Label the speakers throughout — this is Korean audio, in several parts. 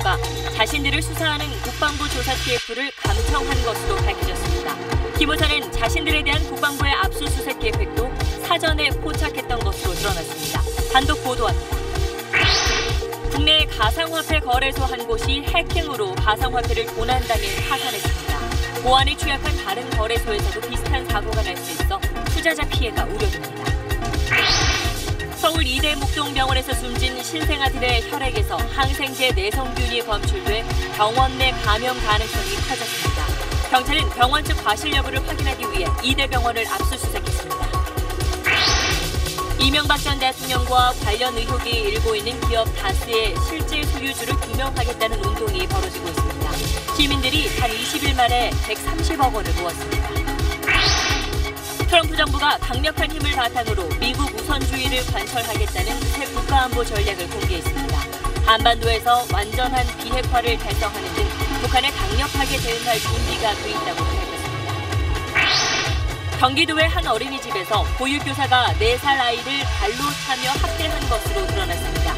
Speaker 1: 정부가 자신들을 수사하는 국방부 조사 TF를 감청한 것으로 밝혀졌습니다. 기무사는 자신들에 대한 국방부의 압수수색 계획도 사전에 포착했던 것으로 드러났습니다. 단독 보도합니다. 국내 가상화폐 거래소 한 곳이 해킹으로 가상화폐를 도난당해 파산했습니다. 보안이 취약한 다른 거래소에서도 비슷한 사고가 날 수 있어 투자자 피해가 우려됩니다. 서울 이대 목동병원에서 숨진 신생아들의 혈액에서 항생제 내성균이 검출돼 병원 내 감염 가능성이 커졌습니다. 경찰은 병원 측 과실 여부를 확인하기 위해 이대병원을 압수수색했습니다. 이명박 전 대통령과 관련 의혹이 일고 있는 기업 다스의 실질 소유주를 규명하겠다는 운동이 벌어지고 있습니다. 시민들이 단 20일 만에 130억 원을 모았습니다. 트럼프 정부가 강력한 힘을 바탕으로 미국 우선주의를 관철하겠다는 새 국가안보 전략을 공개했습니다. 한반도에서 완전한 비핵화를 달성하는 등 북한에 강력하게 대응할 준비가 돼 있다고 밝혔습니다. 경기도의 한 어린이집에서 보육교사가 4살 아이를 발로 차며 학대한 것으로 드러났습니다.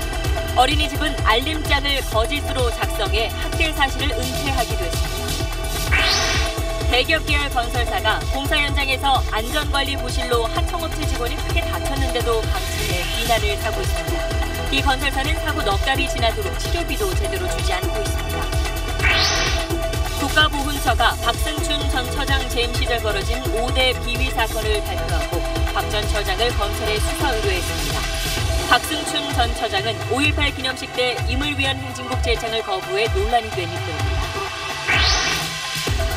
Speaker 1: 어린이집은 알림장을 거짓으로 작성해 학대 사실을 은폐하기도 했습니다. 대기업 계열 건설사가 공사 현장에서 안전관리 부실로 하청업체 직원이 크게 다쳤는데도 방치해 비난을 사고 있습니다. 이 건설사는 사고 넉 달이 지나도록 치료비도 제대로 주지 않고 있습니다. 국가보훈처가 박승춘 전 처장 재임 시절 벌어진 5대 비위 사건을 발표하고 박 전 처장을 검찰에 수사 의뢰했습니다. 박승춘 전 처장은 5.18 기념식 때 임을위한 행진곡 제창을 거부해 논란이 된 인물입니다.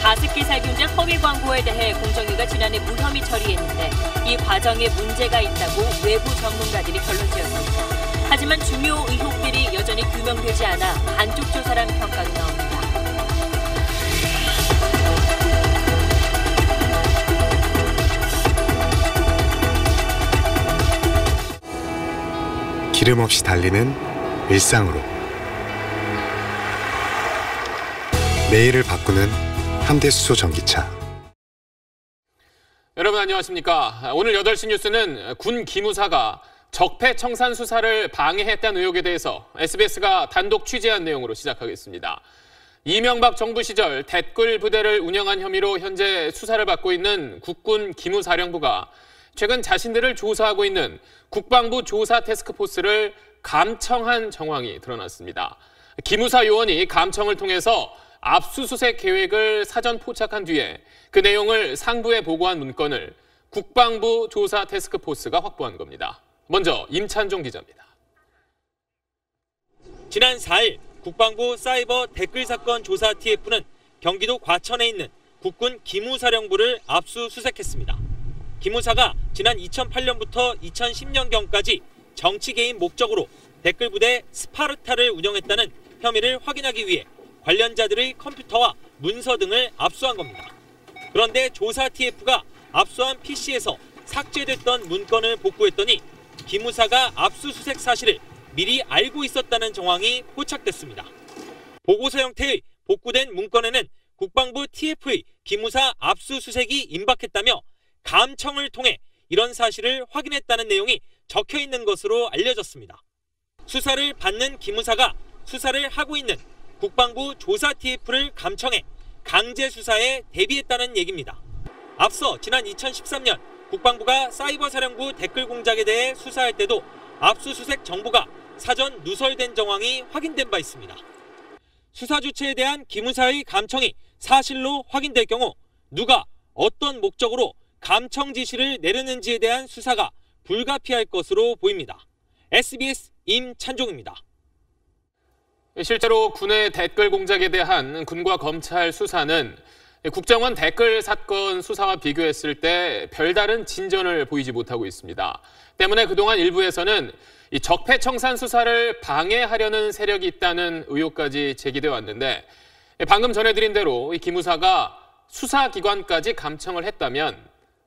Speaker 1: 가습기 살균제 허위 광고에 대해 공정위가 지난해 무혐의 처리했는데 이 과정에 문제가 있다고 외부 전문가들이 결론 지었습니다. 하지만 중요 의혹들이 여전히 규명되지 않아 반쪽 조사란 평가도 나옵니다.
Speaker 2: 기름 없이 달리는 일상으로 매일을 바꾸는 현대수소 전기차.
Speaker 3: 여러분 안녕하십니까. 오늘 8시 뉴스는 군 기무사가 적폐청산 수사를 방해했다는 의혹에 대해서 SBS가 단독 취재한 내용으로 시작하겠습니다. 이명박 정부 시절 댓글 부대를 운영한 혐의로 현재 수사를 받고 있는 국군 기무사령부가 최근 자신들을 조사하고 있는 국방부 조사 태스크포스를 감청한 정황이 드러났습니다. 기무사 요원이 감청을 통해서 압수수색 계획을 사전 포착한 뒤에 그 내용을 상부에 보고한 문건을 국방부 조사 태스크포스가 확보한 겁니다. 먼저 임찬종 기자입니다.
Speaker 4: 지난 4일 국방부 사이버 댓글 사건 조사 TF는 경기도 과천에 있는 국군 기무사령부를 압수수색했습니다. 기무사가 지난 2008년부터 2010년경까지 정치 개인 목적으로 댓글 부대 스파르타를 운영했다는 혐의를 확인하기 위해 관련자들의 컴퓨터와 문서 등을 압수한 겁니다. 그런데 조사 TF가 압수한 PC에서 삭제됐던 문건을 복구했더니 기무사가 압수수색 사실을 미리 알고 있었다는 정황이 포착됐습니다. 보고서 형태의 복구된 문건에는 국방부 TF의 기무사 압수수색이 임박했다며 감청을 통해 이런 사실을 확인했다는 내용이 적혀 있는 것으로 알려졌습니다. 수사를 받는 기무사가 수사를 하고 있는 국방부 조사 TF를 감청해 강제 수사에 대비했다는 얘기입니다. 앞서 지난 2013년 국방부가 사이버 사령부 댓글 공작에 대해 수사할 때도 압수수색 정보가 사전 누설된 정황이 확인된 바 있습니다. 수사 주체에 대한 기무사의 감청이 사실로 확인될 경우 누가 어떤 목적으로 감청 지시를 내렸는지에 대한 수사가 불가피할 것으로 보입니다. SBS 임찬종입니다.
Speaker 3: 실제로 군의 댓글 공작에 대한 군과 검찰 수사는 국정원 댓글 사건 수사와 비교했을 때 별다른 진전을 보이지 못하고 있습니다. 때문에 그동안 일부에서는 이 적폐청산 수사를 방해하려는 세력이 있다는 의혹까지 제기되어 왔는데 방금 전해드린 대로 이 기무사가 수사기관까지 감청을 했다면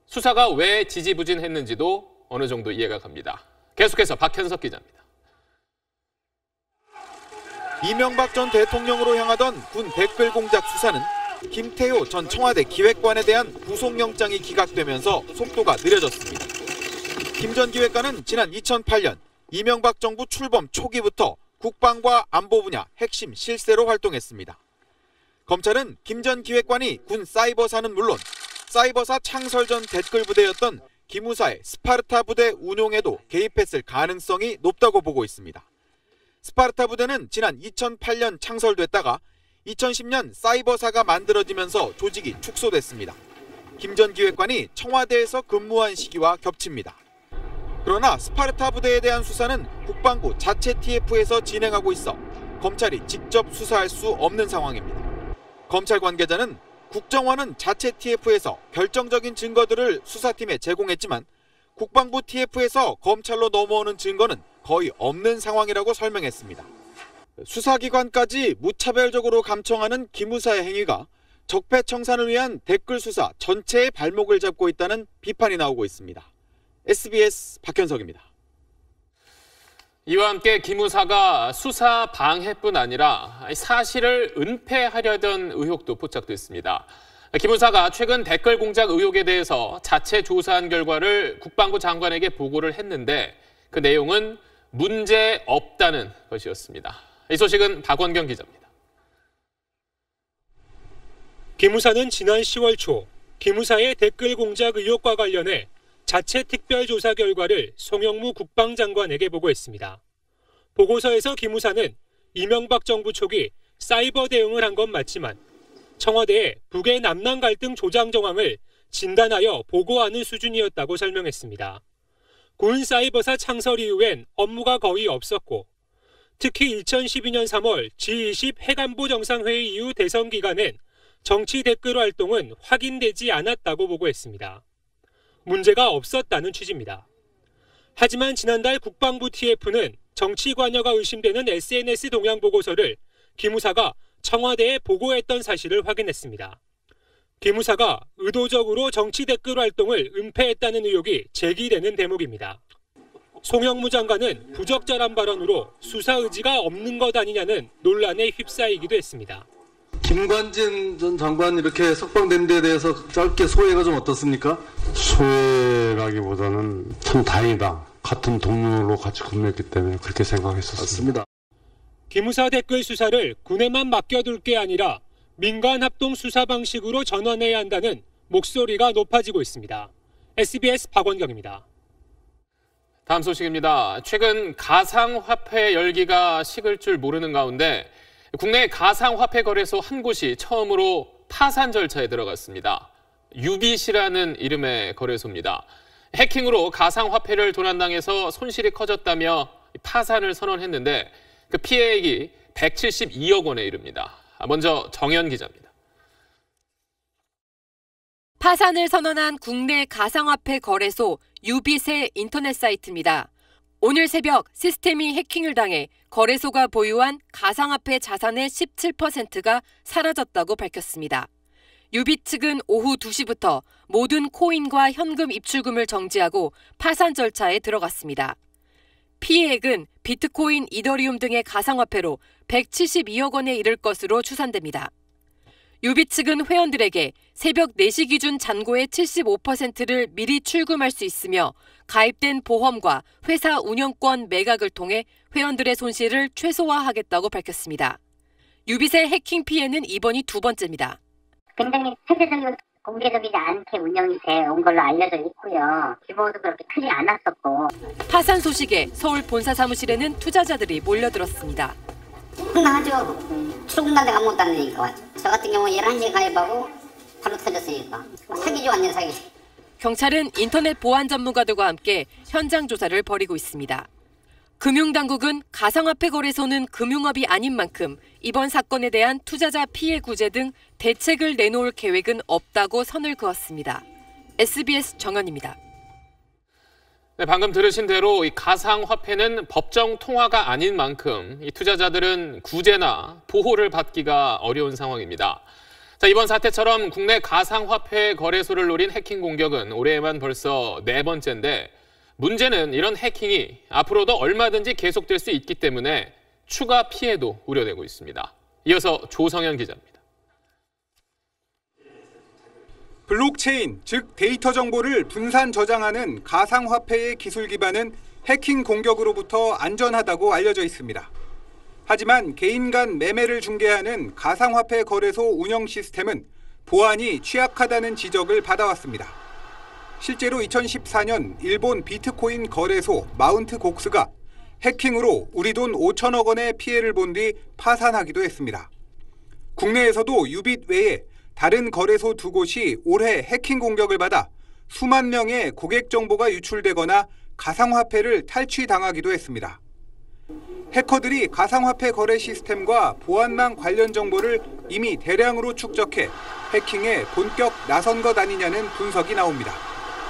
Speaker 3: 수사가 왜 지지부진했는지도 어느 정도 이해가 갑니다. 계속해서 박현석 기자입니다.
Speaker 5: 이명박 전 대통령으로 향하던 군 댓글 공작 수사는 김태효 전 청와대 기획관에 대한 구속영장이 기각되면서 속도가 느려졌습니다. 김 전 기획관은 지난 2008년 이명박 정부 출범 초기부터 국방과 안보 분야 핵심 실세로 활동했습니다. 검찰은 김 전 기획관이 군 사이버사는 물론 사이버사 창설 전 댓글 부대였던 기무사의 스파르타 부대 운용에도 개입했을 가능성이 높다고 보고 있습니다. 스파르타 부대는 지난 2008년 창설됐다가 2010년 사이버사가 만들어지면서 조직이 축소됐습니다. 김 전 기획관이 청와대에서 근무한 시기와 겹칩니다. 그러나 스파르타 부대에 대한 수사는 국방부 자체 TF에서 진행하고 있어 검찰이 직접 수사할 수 없는 상황입니다. 검찰 관계자는 국정원은 자체 TF에서 결정적인 증거들을 수사팀에 제공했지만 국방부 TF에서 검찰로 넘어오는 증거는 거의 없는 상황이라고 설명했습니다. 수사기관까지 무차별적으로 감청하는 기무사의 행위가 적폐청산을 위한 댓글 수사 전체의 발목을 잡고 있다는 비판이 나오고 있습니다. SBS 박현석입니다.
Speaker 3: 이와 함께 기무사가 수사 방해뿐 아니라 사실을 은폐하려던 의혹도 포착됐습니다. 기무사가 최근 댓글 공작 의혹에 대해서 자체 조사한 결과를 국방부 장관에게 보고를 했는데 그 내용은 문제 없다는 것이었습니다. 이 소식은 박원경 기자입니다.
Speaker 6: 기무사는 지난 10월 초 기무사의 댓글 공작 의혹과 관련해 자체 특별조사 결과를 송영무 국방장관에게 보고했습니다. 보고서에서 기무사는 이명박 정부 초기 사이버 대응을 한 건 맞지만 청와대에 북의 남남 갈등 조장 정황을 진단하여 보고하는 수준이었다고 설명했습니다. 군 사이버사 창설 이후엔 업무가 거의 없었고 특히 2012년 3월 G20 핵안보 정상회의 이후 대선 기간엔 정치 댓글 활동은 확인되지 않았다고 보고했습니다. 문제가 없었다는 취지입니다. 하지만 지난달 국방부 TF는 정치 관여가 의심되는 SNS 동향 보고서를 기무사가 청와대에 보고했던 사실을 확인했습니다. 기무사가 의도적으로 정치 댓글 활동을 은폐했다는 의혹이 제기되는 대목입니다. 송영무 장관은 부적절한 발언으로 수사 의지가 없는 것 아니냐는 논란에 휩싸이기도 했습니다.
Speaker 7: 김관진 전 장관 이렇게 석방된 데에 대해서 짧게 소회가 좀 어떻습니까?
Speaker 8: 소회라기보다는 참 다행이다. 같은 동료로 같이 근무했기 때문에 그렇게 생각했었습니다.
Speaker 6: 기무사 댓글 수사를 군에만 맡겨둘 게 아니라 민간 합동 수사 방식으로 전환해야 한다는 목소리가 높아지고 있습니다. SBS 박원경입니다.
Speaker 3: 다음 소식입니다. 최근 가상화폐 열기가 식을 줄 모르는 가운데 국내 가상화폐 거래소 한 곳이 처음으로 파산 절차에 들어갔습니다. 유빗이라는 이름의 거래소입니다. 해킹으로 가상화폐를 도난당해서 손실이 커졌다며 파산을 선언했는데 그 피해액이 172억 원에 이릅니다. 먼저 정현 기자입니다.
Speaker 9: 파산을 선언한 국내 가상화폐 거래소 유빗의 인터넷 사이트입니다. 오늘 새벽 시스템이 해킹을 당해 거래소가 보유한 가상화폐 자산의 17%가 사라졌다고 밝혔습니다. 유빗 측은 오후 2시부터 모든 코인과 현금 입출금을 정지하고 파산 절차에 들어갔습니다. 피해액은 비트코인, 이더리움 등의 가상화폐로 172억 원에 이를 것으로 추산됩니다. 유빗 측은 회원들에게 새벽 4시 기준 잔고의 75%를 미리 출금할 수 있으며 가입된 보험과 회사 운영권 매각을 통해 회원들의 손실을 최소화하겠다고 밝혔습니다. 유빗의 해킹 피해는 이번이 두 번째입니다.
Speaker 10: 굉장히 폐쇄적이고 공개적이지 않게 운영이 되어온 걸로 알려져 있고요. 규모도 그렇게 크지 않았었고.
Speaker 9: 파산 소식에 서울 본사 사무실에는 투자자들이 몰려들었습니다.
Speaker 10: 황당하죠. 출근간데 아무것도 안 되니까. 저 같은 경우 11시에 가입하고 바로 터졌으니까. 사기죠, 완전 사기.
Speaker 9: 경찰은 인터넷 보안 전문가들과 함께 현장 조사를 벌이고 있습니다. 금융당국은 가상화폐 거래소는 금융업이 아닌 만큼 이번 사건에 대한 투자자 피해 구제 등 대책을 내놓을 계획은 없다고 선을 그었습니다. SBS 정현입니다.
Speaker 3: 네, 방금 들으신 대로 이 가상화폐는 법정 통화가 아닌 만큼 이 투자자들은 구제나 보호를 받기가 어려운 상황입니다. 자, 이번 사태처럼 국내 가상화폐 거래소를 노린 해킹 공격은 올해에만 벌써 4번째인데 문제는 이런 해킹이 앞으로도 얼마든지 계속될 수 있기 때문에 추가 피해도 우려되고 있습니다. 이어서 조성현 기자입니다.
Speaker 11: 블록체인, 즉 데이터 정보를 분산 저장하는 가상화폐의 기술 기반은 해킹 공격으로부터 안전하다고 알려져 있습니다. 하지만 개인 간 매매를 중개하는 가상화폐 거래소 운영 시스템은 보안이 취약하다는 지적을 받아왔습니다. 실제로 2014년 일본 비트코인 거래소 마운트 곡스가 해킹으로 우리 돈 5천억 원의 피해를 본 뒤 파산하기도 했습니다. 국내에서도 유빗 외에 다른 거래소 2곳이 올해 해킹 공격을 받아 수만 명의 고객 정보가 유출되거나 가상화폐를 탈취당하기도 했습니다. 해커들이 가상화폐 거래 시스템과 보안망 관련 정보를 이미 대량으로 축적해 해킹에 본격 나선 것 아니냐는 분석이 나옵니다.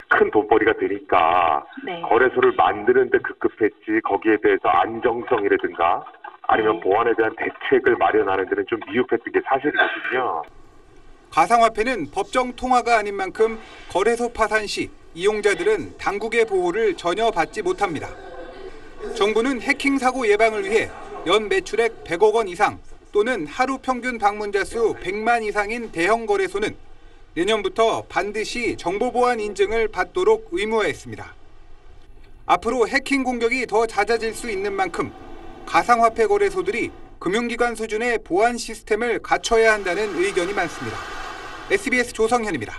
Speaker 12: 큰 돈벌이가 되니까 거래소를 만드는데 급급했지 거기에 대해서 안정성이라든가 아니면 보안에 대한 대책을 마련하는 데는 좀 미흡했던 게 사실이거든요.
Speaker 11: 가상화폐는 법정 통화가 아닌 만큼 거래소 파산 시 이용자들은 당국의 보호를 전혀 받지 못합니다. 정부는 해킹 사고 예방을 위해 연 매출액 100억 원 이상 또는 하루 평균 방문자 수 100만 이상인 대형 거래소는 내년부터 반드시 정보보안 인증을 받도록 의무화했습니다. 앞으로 해킹 공격이 더 잦아질 수 있는 만큼 가상화폐 거래소들이 금융기관 수준의 보안 시스템을 갖춰야 한다는 의견이 많습니다. SBS 조성현입니다.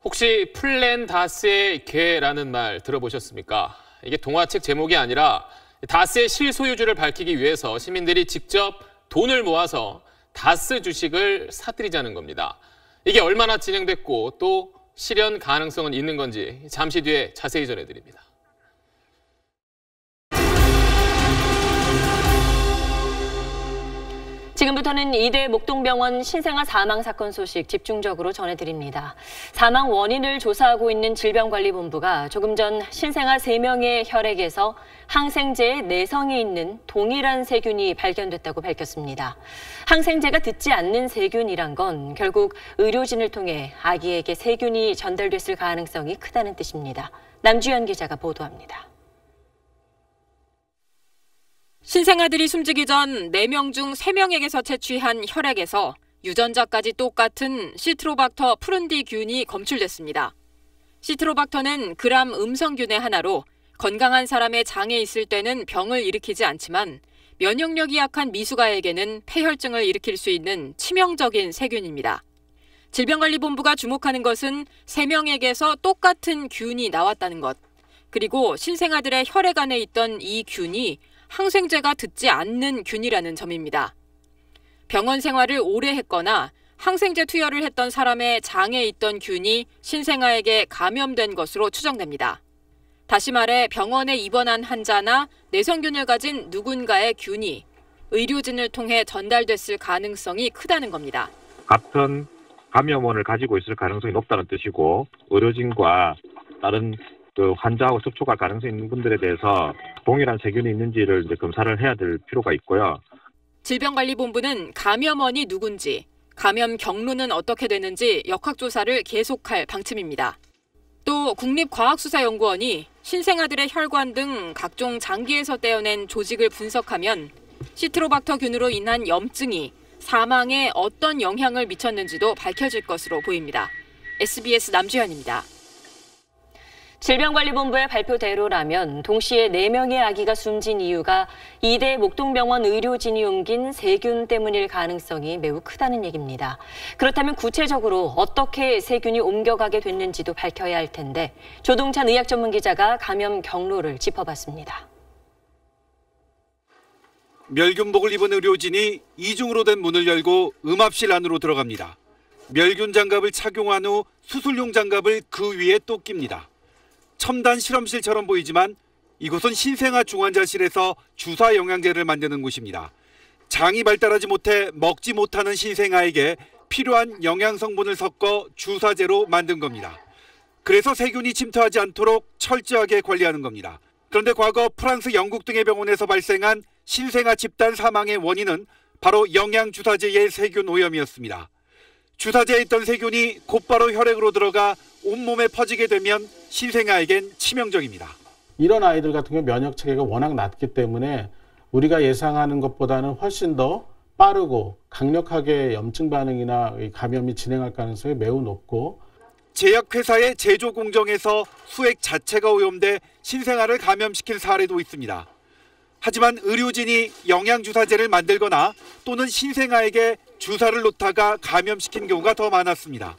Speaker 3: 혹시 플랜 다스의 괴라는 말 들어보셨습니까? 이게 동화책 제목이 아니라 다스의 실소유주를 밝히기 위해서 시민들이 직접 돈을 모아서 다스 주식을 사들이자는 겁니다. 이게 얼마나 진행됐고 또 실현 가능성은 있는 건지 잠시 뒤에 자세히 전해드립니다.
Speaker 1: 지금부터는 이대 목동병원 신생아 사망 사건 소식 집중적으로 전해드립니다. 사망 원인을 조사하고 있는 질병관리본부가 조금 전 신생아 3명의 혈액에서 항생제의 내성이 있는 동일한 세균이 발견됐다고 밝혔습니다. 항생제가 듣지 않는 세균이란 건 결국 의료진을 통해 아기에게 세균이 전달됐을 가능성이 크다는 뜻입니다. 남주현 기자가 보도합니다.
Speaker 9: 신생아들이 숨지기 전 4명 중 3명에게서 채취한 혈액에서 유전자까지 똑같은 시트로박터 푸른디균이 검출됐습니다. 시트로박터는 gram 음성균의 하나로 건강한 사람의 장에 있을 때는 병을 일으키지 않지만 면역력이 약한 미숙아에게는 폐혈증을 일으킬 수 있는 치명적인 세균입니다. 질병관리본부가 주목하는 것은 3명에게서 똑같은 균이 나왔다는 것, 그리고 신생아들의 혈액 안에 있던 이 균이 항생제가 듣지 않는 균이라는 점입니다. 병원 생활을 오래 했거나 항생제 투여를 했던 사람의 장에 있던 균이 신생아에게 감염된 것으로 추정됩니다. 다시 말해 병원에 입원한 환자나 내성균을 가진 누군가의 균이 의료진을 통해 전달됐을 가능성이 크다는 겁니다.
Speaker 13: 같은 감염원을 가지고 있을 가능성이 높다는 뜻이고 의료진과 다른 환자하고 접촉할 가능성이 있는 분들에 대해서 동일한 세균이 있는지를 이제 검사를 해야 될 필요가 있고요.
Speaker 9: 질병관리본부는 감염원이 누군지, 감염 경로는 어떻게 되는지 역학조사를 계속할 방침입니다. 또 국립과학수사연구원이 신생아들의 혈관 등 각종 장기에서 떼어낸 조직을 분석하면 시트로박터균으로 인한 염증이 사망에 어떤 영향을 미쳤는지도 밝혀질 것으로 보입니다. SBS 남주현입니다.
Speaker 1: 질병관리본부의 발표대로라면 동시에 4명의 아기가 숨진 이유가 이대 목동병원 의료진이 옮긴 세균 때문일 가능성이 매우 크다는 얘기입니다. 그렇다면 구체적으로 어떻게 세균이 옮겨가게 됐는지도 밝혀야 할 텐데 조동찬 의학전문기자가 감염 경로를 짚어봤습니다.
Speaker 14: 멸균복을 입은 의료진이 이중으로 된 문을 열고 음압실 안으로 들어갑니다. 멸균 장갑을 착용한 후 수술용 장갑을 그 위에 또 낍니다. 첨단 실험실처럼 보이지만 이곳은 신생아 중환자실에서 주사 영양제를 만드는 곳입니다. 장이 발달하지 못해 먹지 못하는 신생아에게 필요한 영양 성분을 섞어 주사제로 만든 겁니다. 그래서 세균이 침투하지 않도록 철저하게 관리하는 겁니다. 그런데 과거 프랑스, 영국 등의 병원에서 발생한 신생아 집단 사망의 원인은 바로 영양주사제의 세균 오염이었습니다. 주사제에 있던 세균이 곧바로 혈액으로 들어가 온몸에 퍼지게 되면 신생아에겐 치명적입니다.
Speaker 15: 이런 아이들 같은 경우 면역 체계가 워낙 낮기 때문에 우리가 예상하는 것보다는 훨씬 더 빠르고 강력하게 염증 반응이나 감염이 진행할 가능성이 매우 높고
Speaker 14: 제약회사의 제조 공정에서 수액 자체가 오염돼 신생아를 감염시킨 사례도 있습니다. 하지만 의료진이 영양주사제를 만들거나 또는 신생아에게 주사를 놓다가 감염시킨 경우가 더 많았습니다.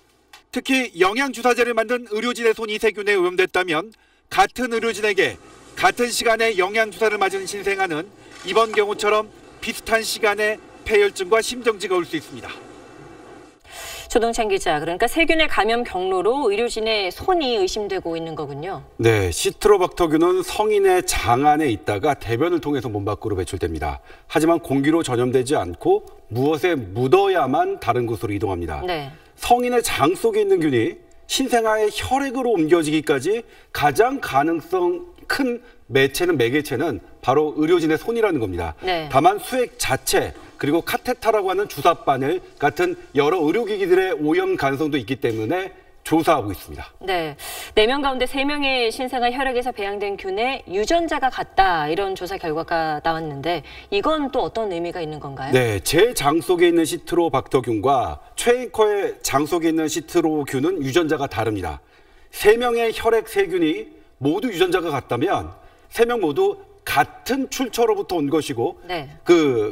Speaker 14: 특히 영양주사제를 만든 의료진의 손이 세균에 오염됐다면 같은 의료진에게 같은 시간에 영양주사를 맞은 신생아는 이번 경우처럼 비슷한 시간에 폐혈증과 심정지가 올 수 있습니다.
Speaker 1: 조동찬 기자, 그러니까 세균의 감염 경로로 의료진의 손이 의심되고 있는 거군요.
Speaker 8: 네, 시트로박터균은 성인의 장 안에 있다가 대변을 통해서 몸 밖으로 배출됩니다. 하지만 공기로 전염되지 않고 무엇에 묻어야만 다른 곳으로 이동합니다.
Speaker 1: 네.
Speaker 8: 성인의 장 속에 있는 균이 신생아의 혈액으로 옮겨지기까지 가장 가능성 큰 매개체는 바로 의료진의 손이라는 겁니다.
Speaker 1: 네.
Speaker 8: 다만 수액 자체 그리고 카테타라고 하는 주사바늘 같은 여러 의료기기들의 오염 가능성도 있기 때문에 조사하고 있습니다.
Speaker 1: 네, 4명 가운데 3명의 신생아 혈액에서 배양된 균에 유전자가 같다 이런 조사 결과가 나왔는데 이건 또 어떤 의미가 있는 건가요?
Speaker 8: 네, 제 장 속에 있는 시트로박터균과 최앵커의 장 속에 있는 시트로균은 유전자가 다릅니다. 3명의 혈액 세균이 모두 유전자가 같다면 3명 모두 같은 출처로부터 온 것이고
Speaker 1: 네.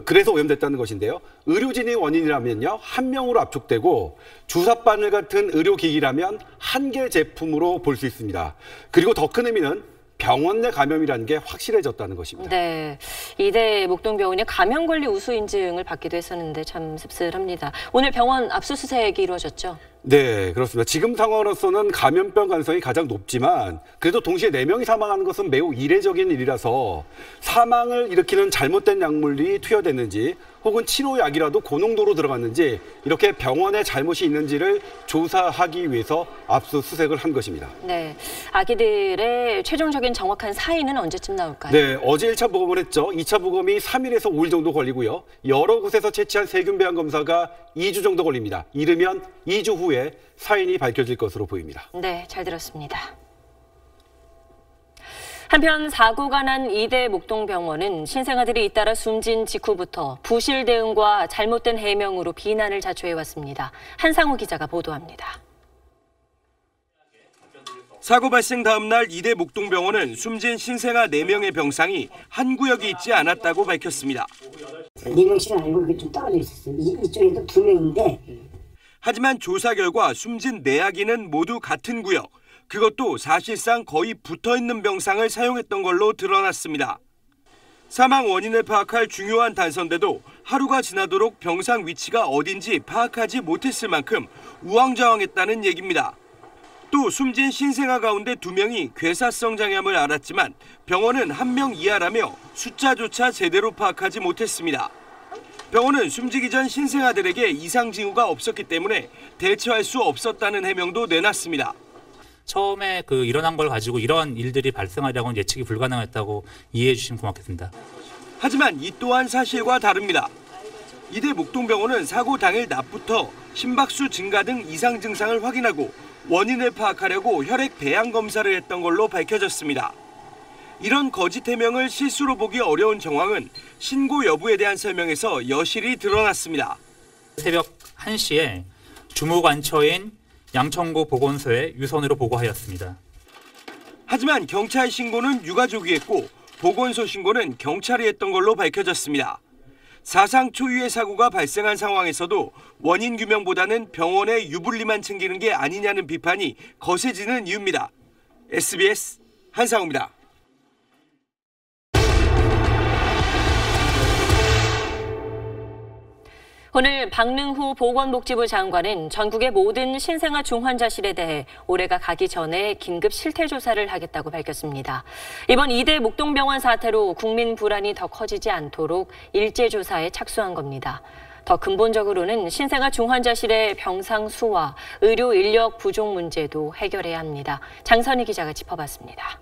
Speaker 8: 그래서 오염됐다는 것인데요. 의료진이 원인이라면요. 한 명으로 압축되고 주사바늘 같은 의료기기라면 한 개 제품으로 볼 수 있습니다. 그리고 더 큰 의미는 병원 내 감염이라는 게 확실해졌다는 것입니다.
Speaker 1: 네, 이대 목동병원이 감염관리 우수 인증을 받기도 했었는데 참 씁쓸합니다. 오늘 병원 압수수색이 이루어졌죠?
Speaker 8: 네, 그렇습니다. 지금 상황으로서는 감염병 가능성이 가장 높지만 그래도 동시에 4명이 사망하는 것은 매우 이례적인 일이라서 사망을 일으키는 잘못된 약물이 투여됐는지 혹은 치료약이라도 고농도로 들어갔는지 이렇게 병원에 잘못이 있는지를 조사하기 위해서 압수수색을 한 것입니다.
Speaker 1: 네, 아기들의 최종적인 정확한 사인은 언제쯤 나올까요?
Speaker 8: 네, 어제 1차 보검을 했죠. 2차 보검이 3일에서 5일 정도 걸리고요. 여러 곳에서 채취한 세균 배양 검사가 2주 정도 걸립니다. 이르면 2주 후에 사인이 밝혀질 것으로 보입니다.
Speaker 1: 네, 잘 들었습니다. 한편 사고가 난 이대 목동병원은 신생아들이 잇따라 숨진 직후부터 부실 대응과 잘못된 해명으로 비난을 자초해왔습니다. 한상우 기자가 보도합니다.
Speaker 16: 사고 발생 다음 날 이대 목동병원은 숨진 신생아 4명의 병상이 한 구역에 있지 않았다고 밝혔습니다.
Speaker 17: 4명씩은 아니고 이게 좀 떨어져 있었어요. 이쪽에도 2명인데.
Speaker 16: 하지만 조사 결과 숨진 4아기는 모두 같은 구역, 그것도 사실상 거의 붙어있는 병상을 사용했던 걸로 드러났습니다. 사망 원인을 파악할 중요한 단서인데도 하루가 지나도록 병상 위치가 어딘지 파악하지 못했을 만큼 우왕좌왕했다는 얘기입니다. 또 숨진 신생아 가운데 2명이 괴사성 장염을 앓았지만 병원은 1명 이하라며 숫자조차 제대로 파악하지 못했습니다. 병원은 숨지기 전 신생아들에게 이상 징후가 없었기 때문에 대처할 수 없었다는 해명도 내놨습니다.
Speaker 18: 처음에 일어난 걸 가지고 이런 일들이 발생하려고는 예측이 불가능했다고 이해해 주시면 고맙겠습니다.
Speaker 16: 하지만 이 또한 사실과 다릅니다. 이대 목동병원은 사고 당일 낮부터 심박수 증가 등 이상 증상을 확인하고 원인을 파악하려고 혈액 배양 검사를 했던 걸로 밝혀졌습니다. 이런 거짓 해명을 실수로 보기 어려운 정황은 신고 여부에 대한 설명에서 여실히 드러났습니다.
Speaker 18: 새벽 1시에 주무관처인 양천구 보건소에 유선으로 보고하였습니다.
Speaker 16: 하지만 경찰 신고는 유가족이 했고 보건소 신고는 경찰이 했던 걸로 밝혀졌습니다. 사상 초유의 사고가 발생한 상황에서도 원인 규명보다는 병원의 유불리만 챙기는 게 아니냐는 비판이 거세지는 이유입니다. SBS 한상우입니다.
Speaker 1: 오늘 박능후 보건복지부 장관은 전국의 모든 신생아 중환자실에 대해 올해가 가기 전에 긴급 실태조사를 하겠다고 밝혔습니다. 이번 이대 목동병원 사태로 국민 불안이 더 커지지 않도록 일제조사에 착수한 겁니다. 더 근본적으로는 신생아 중환자실의 병상 수와 의료 인력 부족 문제도 해결해야 합니다. 장선희 기자가 짚어봤습니다.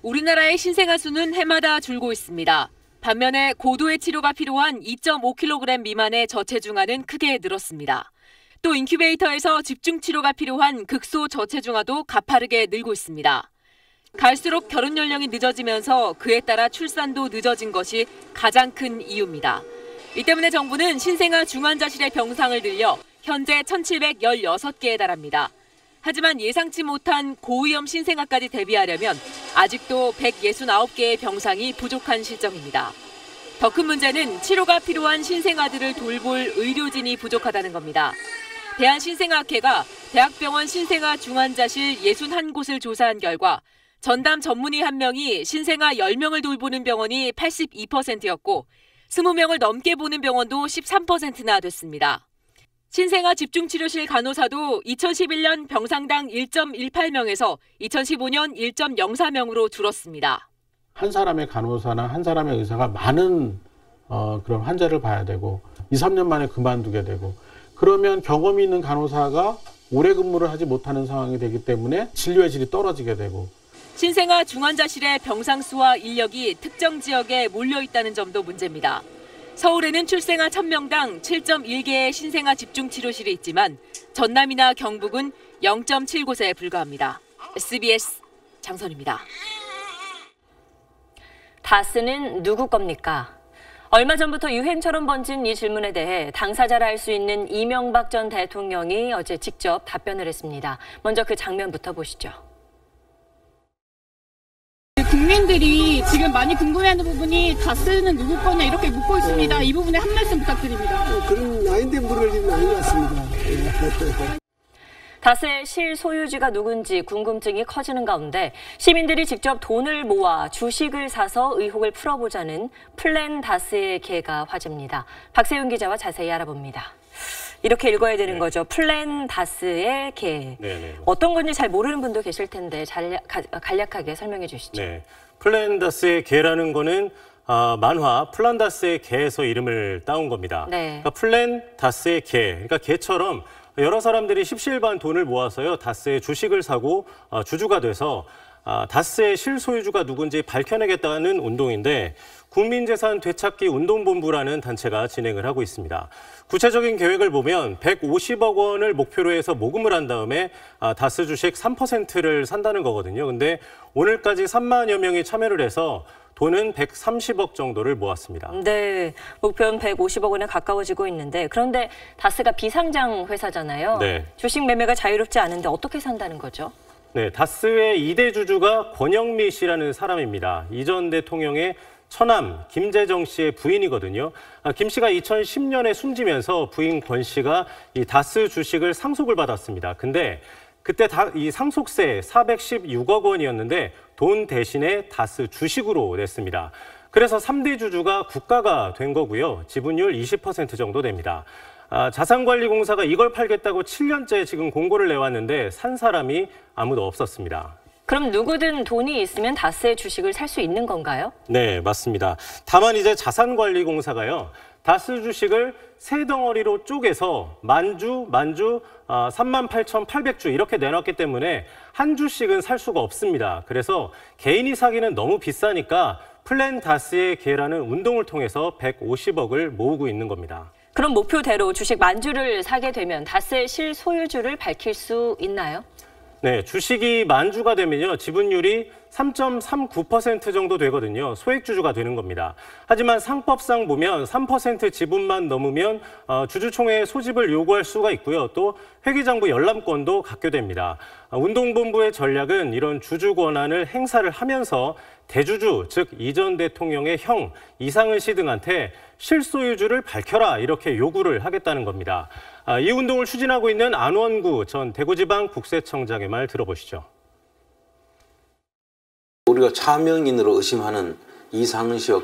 Speaker 1: 우리나라의 신생아 수는 해마다 줄고 있습니다. 반면에 고도의 치료가 필요한 2.5kg 미만의 저체중아는 크게 늘었습니다. 또 인큐베이터에서 집중 치료가 필요한 극소 저체중아도 가파르게 늘고 있습니다. 갈수록 결혼 연령이 늦어지면서 그에 따라 출산도 늦어진 것이 가장 큰 이유입니다. 이 때문에 정부는 신생아 중환자실의 병상을 늘려 현재 1,716개에 달합니다.
Speaker 9: 하지만 예상치 못한 고위험 신생아까지 대비하려면 아직도 169개의 병상이 부족한 실정입니다. 더 큰 문제는 치료가 필요한 신생아들을 돌볼 의료진이 부족하다는 겁니다. 대한신생아학회가 대학병원 신생아 중환자실 61곳을 조사한 결과 전담 전문의 1명이 신생아 10명을 돌보는 병원이 82%였고 20명을 넘게 보는 병원도 13%나 됐습니다. 신생아 집중치료실 간호사도 2011년 병상당 1.18명에서 2015년 1.04명으로 줄었습니다.
Speaker 15: 한 사람의 간호사나 한 사람의 의사가 많은 그런 환자를 봐야 되고 2, 3년 만에 그만두게 되고 그러면 경험이 있는 간호사가 오래 근무를 하지 못하는 상황이 되기 때문에 진료의 질이 떨어지게 되고
Speaker 9: 신생아 중환자실의 병상 수와 인력이 특정 지역에 몰려 있다는 점도 문제입니다. 서울에는 출생아 1000명당 7.1개의 신생아 집중치료실이 있지만 전남이나 경북은 0.7곳에 불과합니다. SBS 장선입니다.
Speaker 1: 다스는 누구 겁니까? 얼마 전부터 유행처럼 번진 이 질문에 대해 당사자라 할 수 있는 이명박 전 대통령이 어제 직접 답변을 했습니다. 먼저 그 장면부터 보시죠.
Speaker 19: 국민들이 지금 많이 궁금해하는 부분이 다스는 누구 거냐 이렇게 묻고 있습니다. 이 부분에 한 말씀 부탁드립니다.
Speaker 20: 그런 아닌데 물을 일은 아닌 것 같습니다.
Speaker 1: 다스의 실소유주가 누군지 궁금증이 커지는 가운데 시민들이 직접 돈을 모아 주식을 사서 의혹을 풀어보자는 플랜 다스의 개가 화제입니다. 박세윤 기자와 자세히 알아봅니다. 이렇게 읽어야 되는 거죠. 플랜 다스의 개.
Speaker 21: 네네.
Speaker 1: 어떤 건지 잘 모르는 분도 계실 텐데 간략하게 설명해 주시죠.
Speaker 21: 네. 플랜 다스의 개라는 거는 만화 플란 다스의 개에서 이름을 따온 겁니다.
Speaker 1: 네.
Speaker 21: 그러니까 플랜 다스의 개. 그러니까 개처럼 여러 사람들이 십시일반 돈을 모아서요 다스의 주식을 사고 주주가 돼서 다스의 실소유주가 누군지 밝혀내겠다는 운동인데 국민재산 되찾기 운동본부라는 단체가 진행을 하고 있습니다. 구체적인 계획을 보면 150억 원을 목표로 해서 모금을 한 다음에 다스 주식 3%를 산다는 거거든요. 근데 오늘까지 3만여 명이 참여를 해서 돈은 130억 정도를 모았습니다.
Speaker 1: 네, 목표는 150억 원에 가까워지고 있는데 그런데 다스가 비상장 회사잖아요.
Speaker 21: 네.
Speaker 1: 주식 매매가 자유롭지 않은데 어떻게 산다는 거죠?
Speaker 21: 네, 다스의 2대 주주가 권영미 씨라는 사람입니다. 이 전 대통령의 처남 김재정 씨의 부인이거든요. 김 씨가 2010년에 숨지면서 부인 권 씨가 이 다스 주식을 상속을 받았습니다. 근데 그때 이 상속세 416억 원이었는데 돈 대신에 다스 주식으로 냈습니다. 그래서 3대 주주가 국가가 된 거고요. 지분율 20% 정도 됩니다. 자산관리공사가 이걸 팔겠다고 7년째 지금 공고를 내왔는데 산 사람이 아무도 없었습니다.
Speaker 1: 그럼 누구든 돈이 있으면 다스의 주식을 살 수 있는 건가요?
Speaker 21: 네, 맞습니다. 다만 이제 자산관리공사가요. 다스 주식을 세 덩어리로 쪼개서 만주 38,800주 이렇게 내놨기 때문에 한 주씩은 살 수가 없습니다. 그래서 개인이 사기는 너무 비싸니까 플랜 다스의 개라는 운동을 통해서 150억을 모으고 있는 겁니다.
Speaker 1: 그럼 목표대로 주식 만주를 사게 되면 다스의 실소유주를 밝힐 수 있나요?
Speaker 21: 네, 주식이 만주가 되면요. 지분율이 3.39% 정도 되거든요. 소액주주가 되는 겁니다. 하지만 상법상 보면 3% 지분만 넘으면 주주총회에 소집을 요구할 수가 있고요. 또 회계장부 열람권도 갖게 됩니다. 운동본부의 전략은 이런 주주 권한을 행사를 하면서 대주주, 즉 이 전 대통령의 형 이상은 씨 등한테 실소유주를 밝혀라 이렇게 요구를 하겠다는 겁니다. 이 운동을 추진하고 있는 안원구 전 대구지방국세청장의 말 들어보시죠.
Speaker 22: 우리가 차명인으로 의심하는 이상은 씨와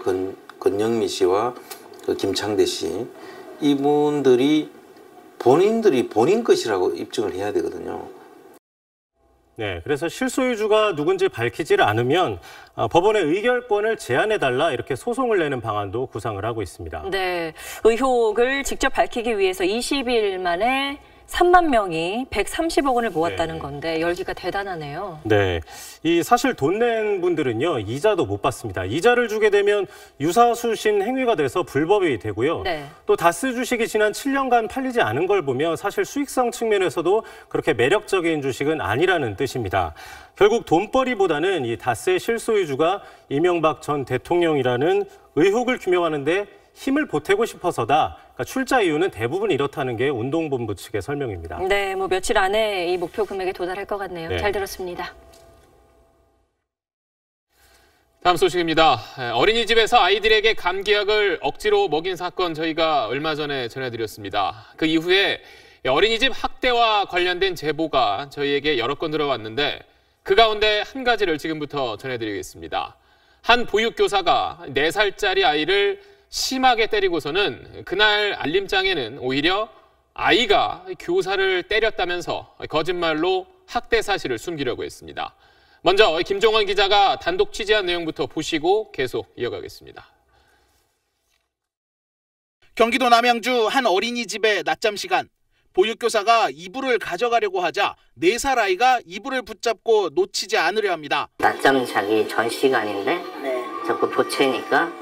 Speaker 22: 권영미 씨와 김창대 씨 이분들이 본인들이 본인 것이라고 입증을 해야 되거든요.
Speaker 21: 네, 그래서 실소유주가 누군지 밝히지를 않으면 법원의 의결권을 제한해달라 이렇게 소송을 내는 방안도 구상을 하고 있습니다.
Speaker 1: 네, 의혹을 직접 밝히기 위해서 20일 만에 3만 명이 130억 원을 모았다는 건데 열기가 대단하네요.
Speaker 21: 네, 이 사실 돈 낸 분들은요 이자도 못 받습니다. 이자를 주게 되면 유사수신 행위가 돼서 불법이 되고요.
Speaker 1: 네.
Speaker 21: 또 다스 주식이 지난 7년간 팔리지 않은 걸 보면 사실 수익성 측면에서도 그렇게 매력적인 주식은 아니라는 뜻입니다. 결국 돈벌이보다는 이 다스의 실소유주가 이명박 전 대통령이라는 의혹을 규명하는 데 힘을 보태고 싶어서다. 그러니까 출자 이유는 대부분 이렇다는 게 운동본부 측의 설명입니다.
Speaker 2: 네, 뭐 며칠 안에 이 목표 금액에 도달할 것 같네요.
Speaker 21: 네.
Speaker 2: 잘 들었습니다.
Speaker 3: 다음 소식입니다. 어린이집에서 아이들에게 감기약을 억지로 먹인 사건 저희가 얼마 전에 전해드렸습니다. 그 이후에 어린이집 학대와 관련된 제보가 저희에게 여러 건 들어왔는데 그 가운데 한 가지를 지금부터 전해드리겠습니다. 한 보육교사가 4살짜리 아이를 심하게 때리고서는 그날 알림장에는 오히려 아이가 교사를 때렸다면서 거짓말로 학대 사실을 숨기려고 했습니다. 먼저 김종원 기자가 단독 취재한 내용부터 보시고 계속 이어가겠습니다.
Speaker 4: 경기도 남양주 한 어린이집의 낮잠 시간, 보육교사가 이불을 가져가려고 하자 4살 아이가 이불을 붙잡고 놓치지 않으려 합니다.
Speaker 23: 낮잠 자기 전 시간인데 자꾸 보채니까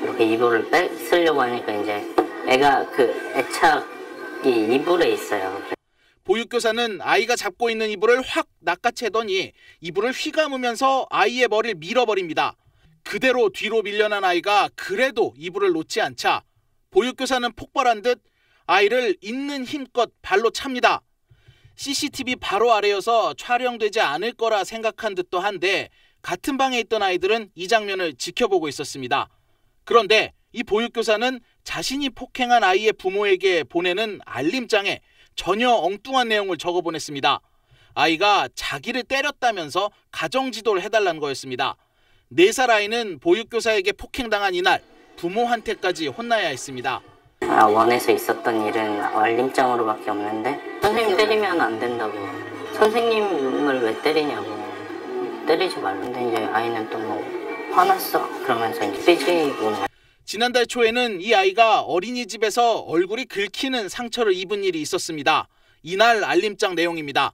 Speaker 23: 이렇게 이불을 쓰려고 하니까 이제 애가 그 애착이 이불에 있어요.
Speaker 4: 보육교사는 아이가 잡고 있는 이불을 확 낚아채더니 이불을 휘감으면서 아이의 머리를 밀어버립니다. 그대로 뒤로 밀려난 아이가 그래도 이불을 놓지 않자 보육교사는 폭발한 듯 아이를 있는 힘껏 발로 찹니다. CCTV 바로 아래여서 촬영되지 않을 거라 생각한 듯도 한데 같은 방에 있던 아이들은 이 장면을 지켜보고 있었습니다. 그런데 이 보육교사는 자신이 폭행한 아이의 부모에게 보내는 알림장에 전혀 엉뚱한 내용을 적어보냈습니다. 아이가 자기를 때렸다면서 가정지도를 해달라는 거였습니다. 4살 아이는 보육교사에게 폭행당한 이날 부모한테까지 혼나야 했습니다.
Speaker 23: 원에서 있었던 일은 알림장으로밖에 없는데 선생님 때리면 안 된다고. 선생님을 왜 때리냐고. 때리지 말는데 이제 아이는 또 뭐 화났어. 그러면서 이제 삐지고.
Speaker 4: 지난달 초에는 이 아이가 어린이집에서 얼굴이 긁히는 상처를 입은 일이 있었습니다. 이날 알림장 내용입니다.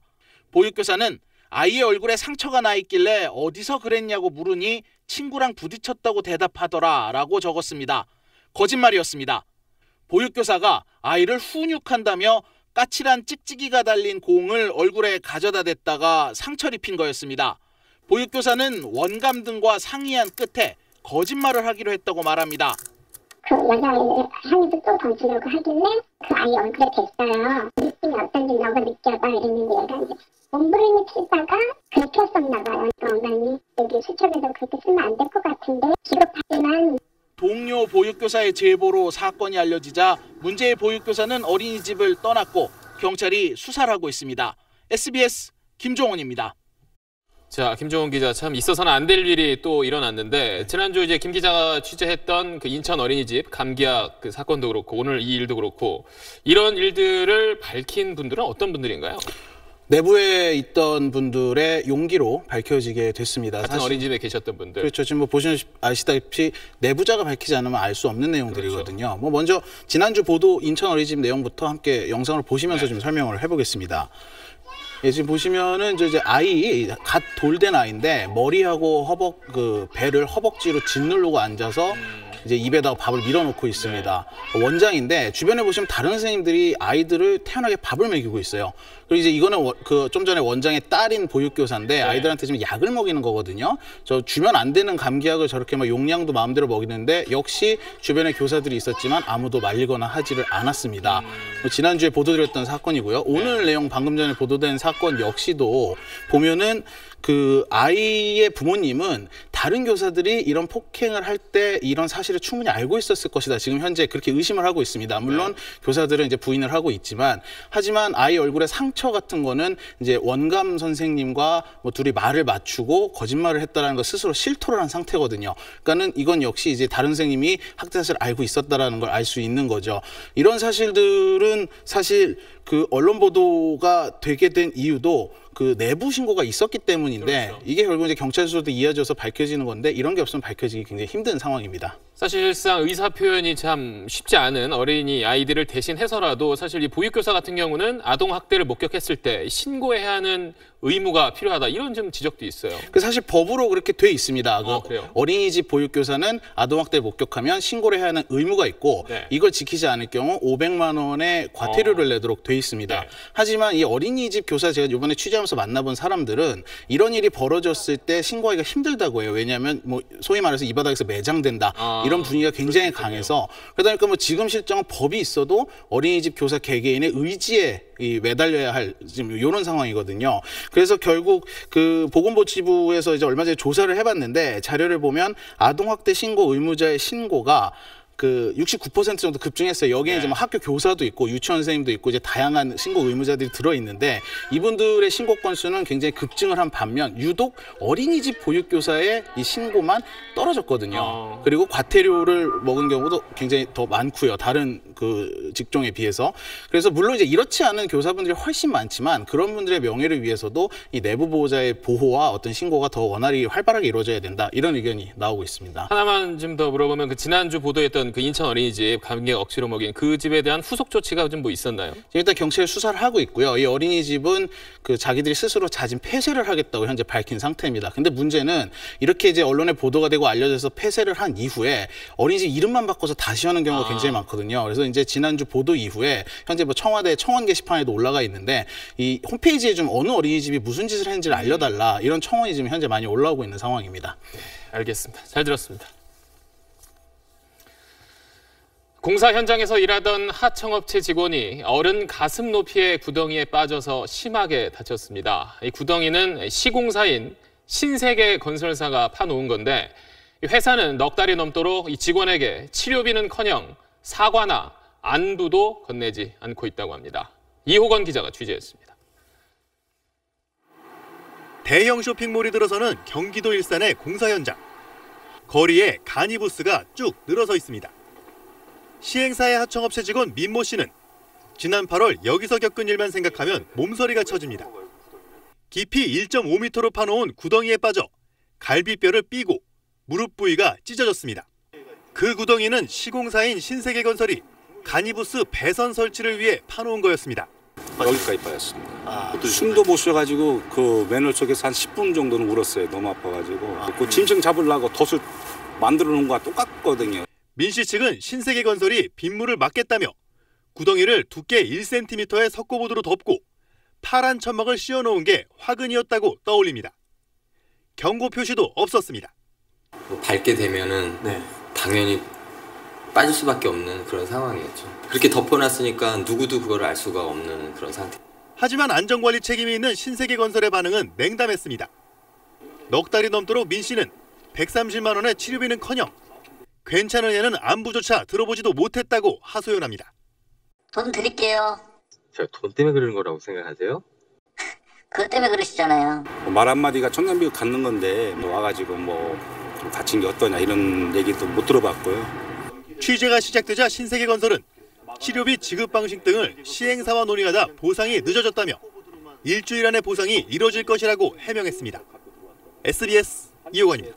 Speaker 4: 보육교사는 아이의 얼굴에 상처가 나 있길래 어디서 그랬냐고 물으니 친구랑 부딪혔다고 대답하더라 라고 적었습니다. 거짓말이었습니다. 보육교사가 아이를 훈육한다며 까칠한 찍찍이가 달린 공을 얼굴에 가져다 댔다가 상처를 입힌 거였습니다. 보육교사는 원감 등과 상의한 끝에 거짓말을 하기로 했다고 말합니다.
Speaker 24: 그 여자아이를 향해서 또 던지려고 하길래 그 아이 얼굴에 댔어요. 느낌이 어떤지 너가 느껴봐 이랬는데 얘가 이제 몸부림을 치다가 긁혔었나 봐요. 엉덩이 여기 수첩에도 그렇게 쓰면 안 될 것 같은데 기겁하지만
Speaker 4: 동료 보육교사의 제보로 사건이 알려지자 문제의 보육교사는 어린이집을 떠났고 경찰이 수사를 하고 있습니다. SBS 김종원입니다.
Speaker 3: 자, 김종원 기자, 참 있어서는 안 될 일이 또 일어났는데 지난주 이제 김 기자가 취재했던 그 인천 어린이집 감기약 그 사건도 그렇고 오늘 이 일도 그렇고 이런 일들을 밝힌 분들은 어떤 분들인가요?
Speaker 25: 내부에 있던 분들의 용기로 밝혀지게 됐습니다.
Speaker 3: 같은 어린이집에 계셨던 분들.
Speaker 25: 그렇죠. 지금 뭐 아시다시피 내부자가 밝히지 않으면 알 수 없는 내용들이거든요. 그렇죠. 뭐 먼저 지난주 보도 인천 어린이집 내용부터 함께 영상을 보시면서 좀 설명을 해보겠습니다. 예, 지금 보시면은 이제 아이 갓 돌된 아이인데 머리하고 배를 허벅지로 짓누르고 앉아서 이제 입에다가 밥을 밀어놓고 있습니다. 원장인데 주변에 보시면 다른 선생님들이 아이들을 태연하게 밥을 먹이고 있어요. 그리고 이제 이거는 좀 전에 원장의 딸인 보육교사인데 아이들한테 지금 약을 먹이는 거거든요. 저 주면 안 되는 감기약을 저렇게 막 용량도 마음대로 먹이는데 역시 주변에 교사들이 있었지만 아무도 말리거나 하지를 않았습니다. 지난주에 보도드렸던 사건이고요. 오늘 내용 방금 전에 보도된 사건 역시도 보면은 그 아이의 부모님은 다른 교사들이 이런 폭행을 할 때 이런 사실을 충분히 알고 있었을 것이다. 지금 현재 그렇게 의심을 하고 있습니다. 물론 교사들은 이제 부인을 하고 있지만 하지만 아이 얼굴에 상처 같은 거는 이제 원감 선생님과 뭐 둘이 말을 맞추고 거짓말을 했다라는 거 스스로 실토를 한 상태거든요. 그러니까는 이건 역시 이제 다른 선생님이 학대 사실을 알고 있었다라는 걸 알 수 있는 거죠. 이런 사실들은 사실 그 언론 보도가 되게 된 이유도 그 내부 신고가 있었기 때문인데 그렇죠. 이게 결국 이제 경찰 수사도 이어져서 밝혀지는 건데 이런 게 없으면 밝혀지기 굉장히 힘든 상황입니다.
Speaker 3: 사실상 의사 표현이 참 쉽지 않은 어린이 아이들을 대신해서라도 사실 이 보육교사 같은 경우는 아동 학대를 목격했을 때 신고해야 하는 의무가 필요하다 이런 좀 지적도 있어요.
Speaker 25: 사실 법으로 그렇게 돼 있습니다.
Speaker 3: 그래요?
Speaker 25: 어린이집 보육교사는 아동학대를 목격하면 신고를 해야 하는 의무가 있고
Speaker 3: 네.
Speaker 25: 이걸 지키지 않을 경우 500만 원의 과태료를 내도록 돼 있습니다.
Speaker 3: 네.
Speaker 25: 하지만 이 어린이집 교사 제가 이번에 취재하면서 만나본 사람들은 이런 일이 벌어졌을 때 신고하기가 힘들다고 해요. 왜냐하면 뭐 소위 말해서 이 바닥에서 매장된다 이런 분위기가 굉장히 강해서 그러다 보니까 뭐 지금 실정은 법이 있어도 어린이집 교사 개개인의 의지에 매달려야 할 지금 이런 상황이거든요. 그래서 결국 그 보건복지부에서 이제 얼마 전에 조사를 해봤는데 자료를 보면 아동학대 신고 의무자의 신고가 그 69% 정도 급증했어요. 여기에 이제 뭐 학교 교사도 있고 유치원 선생님도 있고 이제 다양한 신고 의무자들이 들어 있는데 이분들의 신고 건수는 굉장히 급증을 한 반면 유독 어린이집 보육교사의 이 신고만 떨어졌거든요. 그리고 과태료를 먹은 경우도 굉장히 더 많고요. 다른 그 직종에 비해서. 그래서 물론 이제 이렇지 않은 교사분들이 훨씬 많지만 그런 분들의 명예를 위해서도 이 내부 보호자의 보호와 어떤 신고가 더 원활히 활발하게 이루어져야 된다. 이런 의견이 나오고 있습니다.
Speaker 3: 하나만 좀 더 물어보면 그 지난주 보도했던 그 인천 어린이집 감기약 억지로 먹인 그 집에 대한 후속 조치가 좀 뭐 있었나요?
Speaker 25: 일단 경찰이 수사를 하고 있고요. 이 어린이집은 그 자기들이 스스로 자진 폐쇄를 하겠다고 현재 밝힌 상태입니다. 근데 문제는 이렇게 이제 언론에 보도가 되고 알려져서 폐쇄를 한 이후에 어린이집 이름만 바꿔서 다시 하는 경우가 굉장히 많거든요. 그래서 이제 지난주 보도 이후에 현재 뭐 청와대 청원 게시판에도 올라가 있는데 이 홈페이지에 좀 어느 어린이집이 무슨 짓을 했는지를 알려달라 이런 청원이 지금 현재 많이 올라오고 있는 상황입니다.
Speaker 3: 네, 알겠습니다. 잘 들었습니다. 공사 현장에서 일하던 하청업체 직원이 어른 가슴 높이의 구덩이에 빠져서 심하게 다쳤습니다. 이 구덩이는 시공사인 신세계 건설사가 파놓은 건데 회사는 넉 달이 넘도록 이 직원에게 치료비는커녕 사과나 안부도 건네지 않고 있다고 합니다. 이호건 기자가 취재했습니다.
Speaker 5: 대형 쇼핑몰이 들어서는 경기도 일산의 공사 현장. 거리에 간이부스가 쭉 늘어서 있습니다. 시행사의 하청업체 직원 민모 씨는 지난 8월 여기서 겪은 일만 생각하면 몸서리가 쳐집니다. 깊이 1.5m로 파놓은 구덩이에 빠져 갈비뼈를 삐고 무릎 부위가 찢어졌습니다. 그 구덩이는 시공사인 신세계건설이 간이부스 배선 설치를 위해 파놓은 거였습니다.
Speaker 6: 여기까지 빠졌습니다. 숨도 못 쉬어가지고 그 맨홀 속에서 한 10분 정도는 울었어요. 너무 아파가지고. 그 짐승 잡으려고 덫을 만들어 놓은 거와 똑같거든요.
Speaker 5: 민 씨 측은 신세계건설이 빗물을 막겠다며 구덩이를 두께 1cm의 석고보드로 덮고 파란 천막을 씌워놓은 게 화근이었다고 떠올립니다. 경고 표시도 없었습니다.
Speaker 7: 밟게 되면은 당연히 빠질 수밖에 없는 그런 상황이었죠. 그렇게 덮어놨으니까 누구도 그걸 알 수가 없는 그런 상태.
Speaker 5: 하지만 안전관리 책임이 있는 신세계건설의 반응은 냉담했습니다. 넉 달이 넘도록 민 씨는 130만 원의 치료비는커녕 괜찮으냐는 안부조차 들어보지도 못했다고 하소연합니다.
Speaker 10: 돈 드릴게요.
Speaker 7: 제가 돈 때문에 그러는 거라고 생각하세요?
Speaker 10: 그것 때문에 그러시잖아요.
Speaker 6: 말 한마디가 천년비고 갖는 건데 와가지고 뭐 다친 게 어떠냐 이런 얘기도 못 들어봤고요.
Speaker 5: 취재가 시작되자 신세계건설은 치료비 지급 방식 등을 시행사와 논의하다 보상이 늦어졌다며 일주일 안에 보상이 이뤄질 것이라고 해명했습니다. SBS 이호건입니다.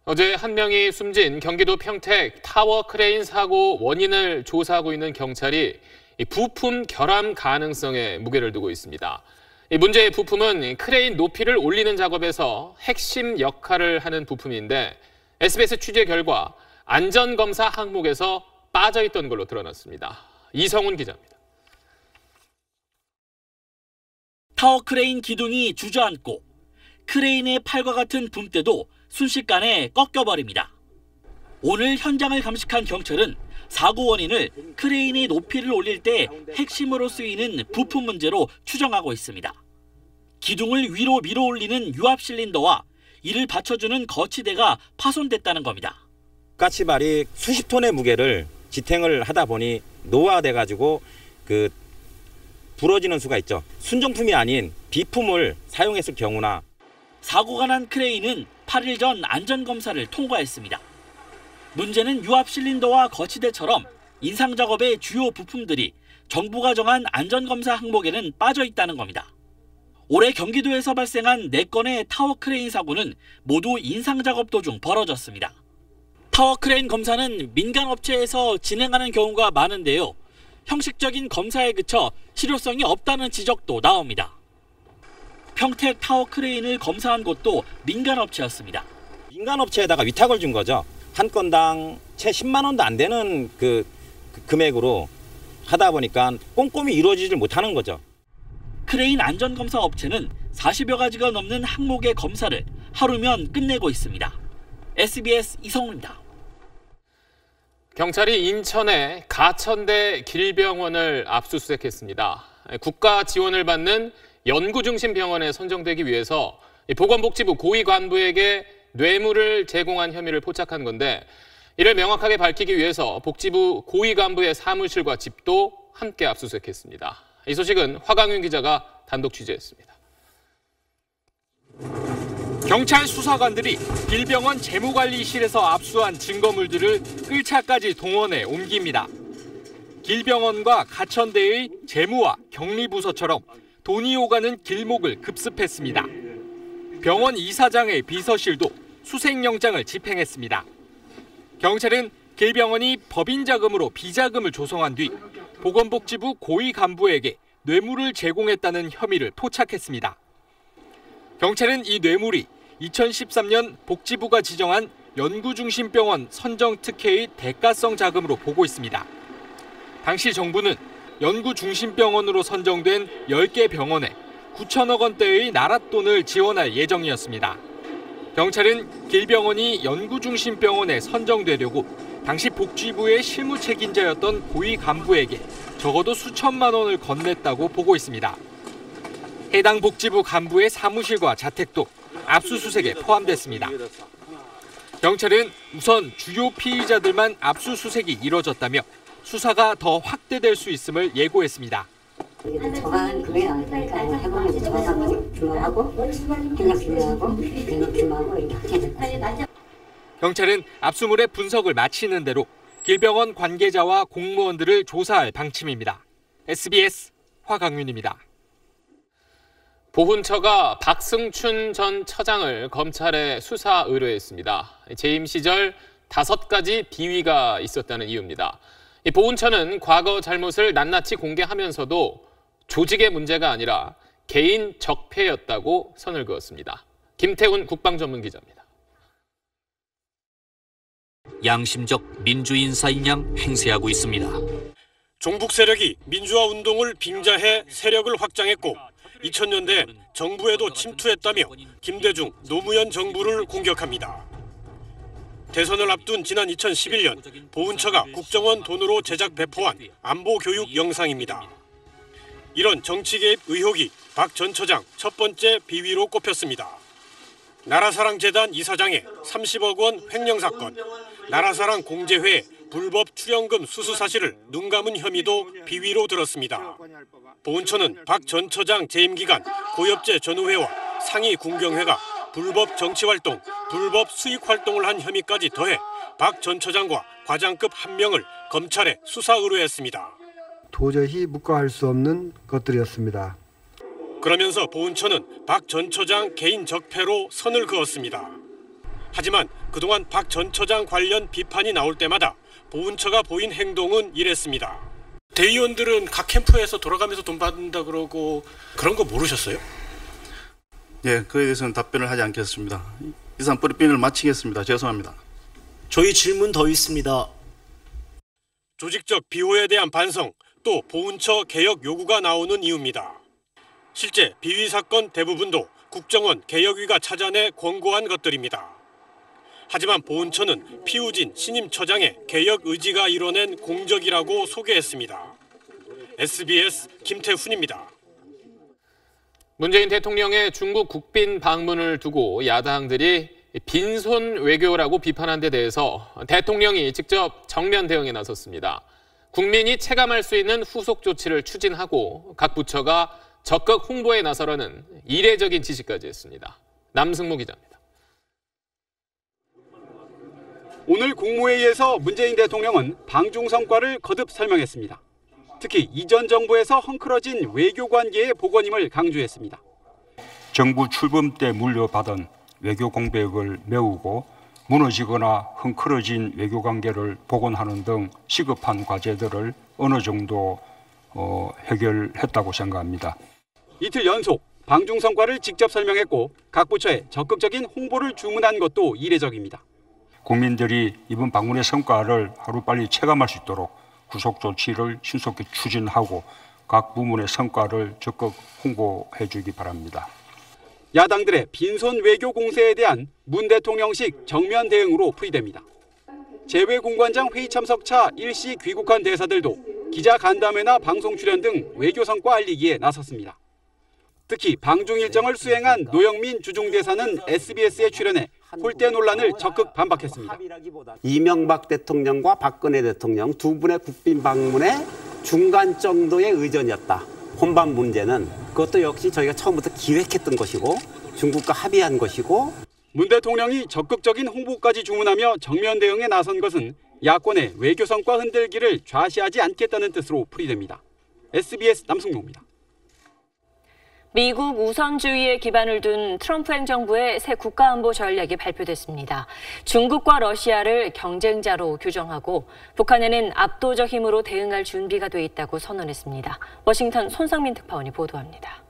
Speaker 3: 어제 한 명이 숨진 경기도 평택 타워 크레인 사고 원인을 조사하고 있는 경찰이 부품 결함 가능성에 무게를 두고 있습니다. 이 문제의 부품은 크레인 높이를 올리는 작업에서 핵심 역할을 하는 부품인데 SBS 취재 결과 안전검사 항목에서 빠져있던 걸로 드러났습니다. 이성훈 기자입니다.
Speaker 12: 타워 크레인 기둥이 주저앉고 크레인의 팔과 같은 붐대도 순식간에 꺾여버립니다. 오늘 현장을 감식한 경찰은 사고 원인을 크레인의 높이를 올릴 때 핵심으로 쓰이는 부품 문제로 추정하고 있습니다. 기둥을 위로 밀어 올리는 유압 실린더와 이를 받쳐주는 거치대가 파손됐다는 겁니다.
Speaker 26: 가치발이 수십 톤의 무게를 지탱을 하다 보니 노화돼가지고 그 부러지는 수가 있죠. 순정품이 아닌 비품을 사용했을 경우나
Speaker 12: 사고가 난 크레인은 8일 전 안전검사를 통과했습니다. 문제는 유압 실린더와 거치대처럼 인상작업의 주요 부품들이 정부가 정한 안전검사 항목에는 빠져 있다는 겁니다. 올해 경기도에서 발생한 4건의 타워 크레인 사고는 모두 인상작업 도중 벌어졌습니다. 타워 크레인 검사는 민간 업체에서 진행하는 경우가 많은데요. 형식적인 검사에 그쳐 실효성이 없다는 지적도 나옵니다. 평택 타워 크레인을 검사한 곳도 민간업체였습니다.
Speaker 26: 민간업체에다가 위탁을 준 거죠. 한 건당 채 10만 원도 안 되는 그 금액으로 하다 보니까 꼼꼼히 이루어지질 못하는 거죠.
Speaker 12: 크레인 안전검사 업체는 40여 가지가 넘는 항목의 검사를 하루면 끝내고 있습니다. SBS 이성우입니다.
Speaker 3: 경찰이 인천의 가천대 길병원을 압수수색했습니다. 국가 지원을 받는 연구중심 병원에 선정되기 위해서 보건복지부 고위 관부에게 뇌물을 제공한 혐의를 포착한 건데, 이를 명확하게 밝히기 위해서 복지부 고위 간부의 사무실과 집도 함께 압수수색했습니다. 이 소식은 화강윤 기자가 단독 취재했습니다.
Speaker 8: 경찰 수사관들이 길병원 재무관리실에서 압수한 증거물들을 끌차까지 동원해 옮깁니다. 길병원과 가천대의 재무와 격리부서처럼 돈이 오가는 길목을 급습했습니다. 병원 이사장의 비서실도 수색영장을 집행했습니다. 경찰은 길병원이 법인 자금으로 비자금을 조성한 뒤 보건복지부 고위 간부에게 뇌물을 제공했다는 혐의를 포착했습니다. 경찰은 이 뇌물이 2013년 복지부가 지정한 연구중심병원 선정특혜의 대가성 자금으로 보고 있습니다. 당시 정부는 연구중심병원으로 선정된 10개 병원에 9천억 원대의 나랏돈을 지원할 예정이었습니다. 경찰은 길병원이 연구중심병원에 선정되려고 당시 복지부의 실무 책임자였던 고위 간부에게 적어도 수천만 원을 건넸다고 보고 있습니다. 해당 복지부 간부의 사무실과 자택도 압수수색에 포함됐습니다. 경찰은 우선 주요 피의자들만 압수수색이 이뤄졌다며 수사가 더 확대될 수 있음을 예고했습니다.
Speaker 11: 정확한 금액이 나오니까 해보면 이제 정확한 규모하고 그냥 규모하고 규모하고 이렇게 하게 됩니다.
Speaker 8: 경찰은 압수물의 분석을 마치는 대로 길병원 관계자와 공무원들을 조사할 방침입니다. SBS 화강윤입니다.
Speaker 3: 보훈처가 박승춘 전 처장을 검찰에 수사 의뢰했습니다. 재임 시절 5가지 비위가 있었다는 이유입니다. 보훈처는 과거 잘못을 낱낱이 공개하면서도 조직의 문제가 아니라 개인 적폐였다고 선을 그었습니다. 김태훈 국방전문기자입니다.
Speaker 13: 양심적 민주인사인 양 행세하고 있습니다.
Speaker 14: 종북 세력이 민주화 운동을 빙자해 세력을 확장했고 2000년대 정부에도 침투했다며 김대중, 노무현 정부를 공격합니다. 대선을 앞둔 지난 2011년 보훈처가 국정원 돈으로 제작 배포한 안보교육 영상입니다. 이런 정치 개입 의혹이 박 전 처장 첫 번째 비위로 꼽혔습니다. 나라사랑재단 이사장의 30억 원 횡령 사건, 나라사랑 공제회 불법 출연금 수수 사실을 눈감은 혐의도 비위로 들었습니다. 보훈처는 박 전 처장 재임 기간 고엽제 전우회와 상위 군경회가 불법 정치활동, 불법 수익활동을 한 혐의까지 더해 박 전 처장과 과장급 1명을 검찰에 수사 의뢰했습니다.
Speaker 17: 도저히 묵과할 수 없는 것들이었습니다.
Speaker 14: 그러면서 보훈처는 박 전 처장 개인 적폐로 선을 그었습니다. 하지만 그동안 박 전 처장 관련 비판이 나올 때마다 보훈처가 보인 행동은 이랬습니다.
Speaker 18: 대의원들은 각 캠프에서 돌아가면서 돈 받는다 그러고 그런 거 모르셨어요?
Speaker 27: 예, 그에 대해서는 답변을 하지 않겠습니다. 이상 브리핑을 마치겠습니다. 죄송합니다.
Speaker 18: 저희 질문 더 있습니다.
Speaker 14: 조직적 비호에 대한 반성, 또 보훈처 개혁 요구가 나오는 이유입니다. 실제 비위 사건 대부분도 국정원 개혁위가 찾아내 권고한 것들입니다. 하지만 보훈처는 피우진 신임 처장의 개혁 의지가 이뤄낸 공적이라고 소개했습니다. SBS 김태훈입니다.
Speaker 3: 문재인 대통령의 중국 국빈 방문을 두고 야당들이 빈손 외교라고 비판한 데 대해서 대통령이 직접 정면 대응에 나섰습니다. 국민이 체감할 수 있는 후속 조치를 추진하고 각 부처가 적극 홍보에 나서라는 이례적인 지시까지 했습니다. 남승모 기자입니다.
Speaker 28: 오늘 국무회의에서 문재인 대통령은 방중 성과를 거듭 설명했습니다. 특히 이전 정부에서 헝클어진 외교 관계의 복원임을 강조했습니다.
Speaker 29: 정부 출범 때 물려받은 외교 공백을 메우고 무너지거나 헝클어진 외교 관계를 복원하는 등 시급한 과제들을 어느 정도 해결했다고 생각합니다.
Speaker 28: 이틀 연속 방중 성과를 직접 설명했고 각 부처에 적극적인 홍보를 주문한 것도 이례적입니다.
Speaker 29: 국민들이 이번 방문의 성과를 하루빨리 체감할 수 있도록 구속 조치를 신속히 추진하고 각 부문의 성과를 적극 홍보해 주기 바랍니다.
Speaker 28: 야당들의 빈손 외교 공세에 대한 문 대통령식 정면 대응으로 풀이됩니다. 재외공관장 회의 참석차 일시 귀국한 대사들도 기자 간담회나 방송 출연 등 외교 성과 알리기에 나섰습니다. 특히 방중 일정을 수행한 노영민 주중대사는 SBS에 출연해 홀대 논란을 적극 반박했습니다.
Speaker 1: 이명박 대통령과 박근혜 대통령 두 분의 국빈 방문의 중간 정도의 의전이었다. 혼밥 문제는 그것도 역시 저희가 처음부터 기획했던 것이고 중국과 합의한 것이고
Speaker 28: 문 대통령이 적극적인 홍보까지 주문하며 정면 대응에 나선 것은 야권의 외교 성과 흔들기를 좌시하지 않겠다는 뜻으로 풀이됩니다. SBS 남승용입니다.
Speaker 2: 미국 우선주의에 기반을 둔 트럼프 행정부의 새 국가안보 전략이 발표됐습니다. 중국과 러시아를 경쟁자로 규정하고 북한에는 압도적 힘으로 대응할 준비가 돼 있다고 선언했습니다. 워싱턴 손상민 특파원이 보도합니다.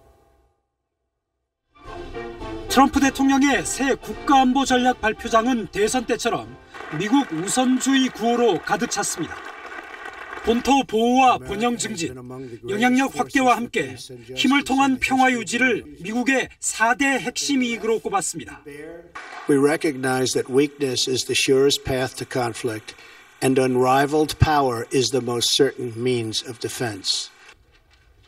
Speaker 9: 트럼프 대통령의 새 국가안보 전략 발표장은 대선 때처럼 미국 우선주의 구호로 가득 찼습니다. 본토 보호와 번영 증진, 영향력 확대와 함께 힘을 통한 평화 유지를 미국의 4대 핵심 이익으로 꼽았습니다.
Speaker 15: We recognize that weakness is the surest path to conflict and unrivaled power is the most certain means of defense.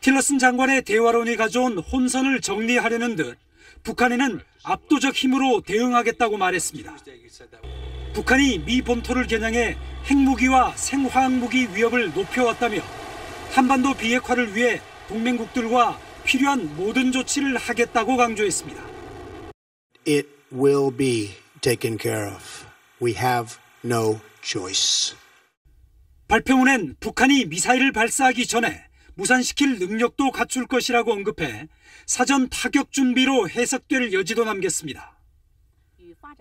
Speaker 9: 틸러슨 장관의 대화론이 가져온 혼선을 정리하려는 듯 북한에는 압도적 힘으로 대응하겠다고 말했습니다. 북한이 미 본토를 겨냥해 핵무기와 생화학무기 위협을 높여왔다며 한반도 비핵화를 위해 동맹국들과 필요한 모든 조치를 하겠다고 강조했습니다.
Speaker 15: It will be taken care of. We have no choice.
Speaker 9: 발표문엔 북한이 미사일을 발사하기 전에 무산시킬 능력도 갖출 것이라고 언급해 사전 타격 준비로 해석될 여지도 남겼습니다.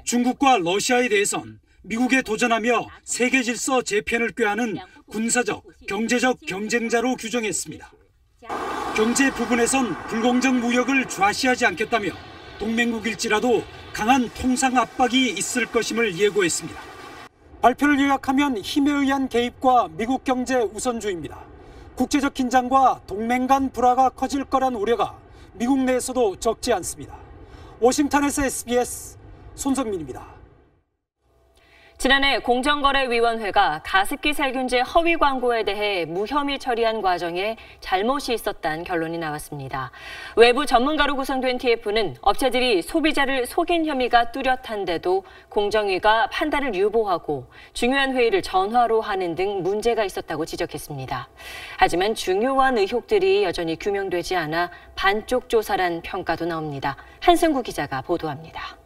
Speaker 9: 중국과 러시아에 대해선 미국에 도전하며 세계 질서 재편을 꾀하는 군사적, 경제적 경쟁자로 규정했습니다. 경제 부분에선 불공정 무역을 좌시하지 않겠다며 동맹국일지라도 강한 통상 압박이 있을 것임을 예고했습니다. 발표를 요약하면 힘에 의한 개입과 미국 경제 우선주의입니다. 국제적 긴장과 동맹 간 불화가 커질 거란 우려가 미국 내에서도 적지 않습니다. 워싱턴에서 SBS 손성민입니다.
Speaker 2: 지난해 공정거래위원회가 가습기 살균제 허위 광고에 대해 무혐의 처리한 과정에 잘못이 있었다는 결론이 나왔습니다. 외부 전문가로 구성된 TF는 업체들이 소비자를 속인 혐의가 뚜렷한데도 공정위가 판단을 유보하고 중요한 회의를 전화로 하는 등 문제가 있었다고 지적했습니다. 하지만 중요한 의혹들이 여전히 규명되지 않아 반쪽 조사란 평가도 나옵니다. 한승구 기자가 보도합니다.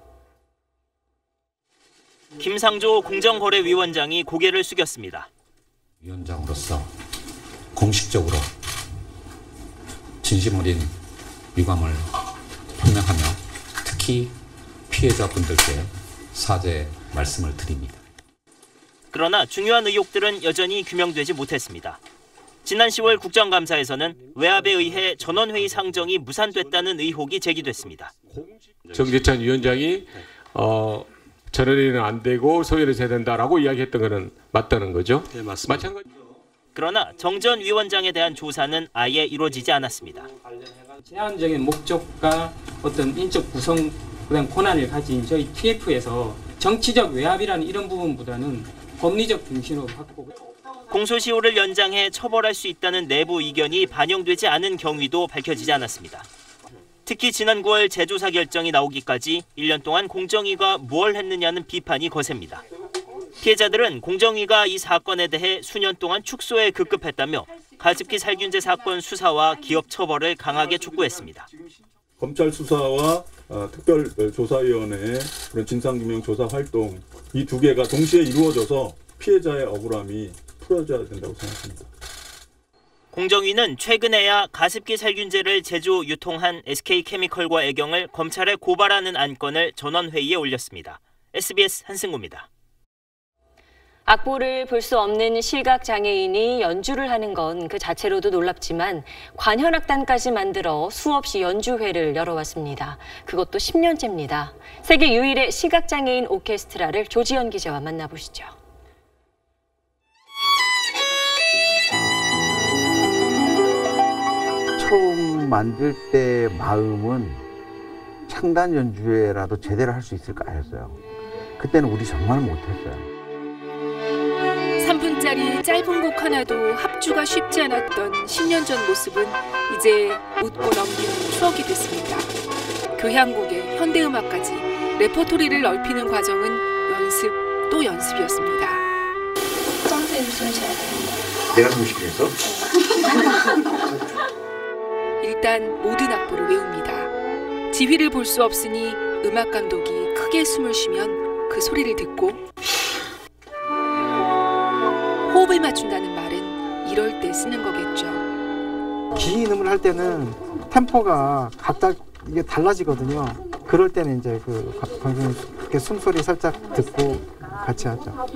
Speaker 16: 김상조 공정거래위원장이 고개를 숙였습니다.
Speaker 19: 위원장으로서 공식적으로 진심 어린 유감을 표명하며 특히 피해자분들께 사죄 말씀을 드립니다.
Speaker 16: 그러나 중요한 의혹들은 여전히 규명되지 못했습니다. 지난 10월 국정감사에서는 외압에 의해 전원회의 상정이 무산됐다는 의혹이 제기됐습니다.
Speaker 20: 정재찬 위원장이 전원회의는 안 되고 소위를 해야 된다라고 이야기했던 것은 맞다는 거죠?
Speaker 19: 네, 맞습니다.
Speaker 16: 그러나 정 전 위원장에 대한 조사는 아예 이루어지지 않았습니다.
Speaker 21: 제한적인 목적과 어떤 인적 구성, 그다음 권한을 가진 저희 TF에서 정치적 외압이라는 이런 부분보다는 법리적 중심으로 바꾸고
Speaker 16: 공소시효를 연장해 처벌할 수 있다는 내부 의견이 반영되지 않은 경위도 밝혀지지 않았습니다. 특히 지난 9월 재조사 결정이 나오기까지 1년 동안 공정위가 뭘 했느냐는 비판이 거셉니다. 피해자들은 공정위가 이 사건에 대해 수년 동안 축소에 급급했다며 가습기 살균제 사건 수사와 기업 처벌을 강하게 촉구했습니다.
Speaker 22: 검찰 수사와 특별조사위원회의 그런 진상규명 조사 활동 이 두 개가 동시에 이루어져서 피해자의 억울함이 풀어져야 된다고 생각합니다.
Speaker 16: 공정위는 최근에야 가습기 살균제를 제조 유통한 SK케미컬과 애경을 검찰에 고발하는 안건을 전원회의에 올렸습니다. SBS 한승구입니다.
Speaker 2: 악보를 볼 수 없는 시각장애인이 연주를 하는 건 그 자체로도 놀랍지만 관현악단까지 만들어 수없이 연주회를 열어왔습니다. 그것도 10년째입니다. 세계 유일의 시각장애인 오케스트라를 조지연 기자와 만나보시죠.
Speaker 4: 처음 만들 때 마음은 창단 연주회라도 제대로 할 수 있을까 했어요. 그때는 우리 정말 못했어요.
Speaker 5: 3분짜리 짧은 곡 하나도 합주가 쉽지 않았던 10년 전 모습은 이제 웃고 넘기는 추억이 됐습니다. 교향곡에 현대음악까지 레퍼토리를 넓히는 과정은 연습 또 연습이었습니다.
Speaker 6: 짱새 웃으셔야 됩니다.
Speaker 4: 내가 숨쉬겠어?
Speaker 5: 일단 모든 악보를 외웁니다. 지휘를 볼 수 없으니 음악 감독이 크게 숨을 쉬면 그 소리를 듣고 호흡을 맞춘다는 말은 이럴 때 쓰는 거겠죠.
Speaker 7: 긴 음을 할 때는 템포가 각각 이게 달라지거든요. 그럴 때는 이제 그 숨소리 살짝 듣고 같이 하죠.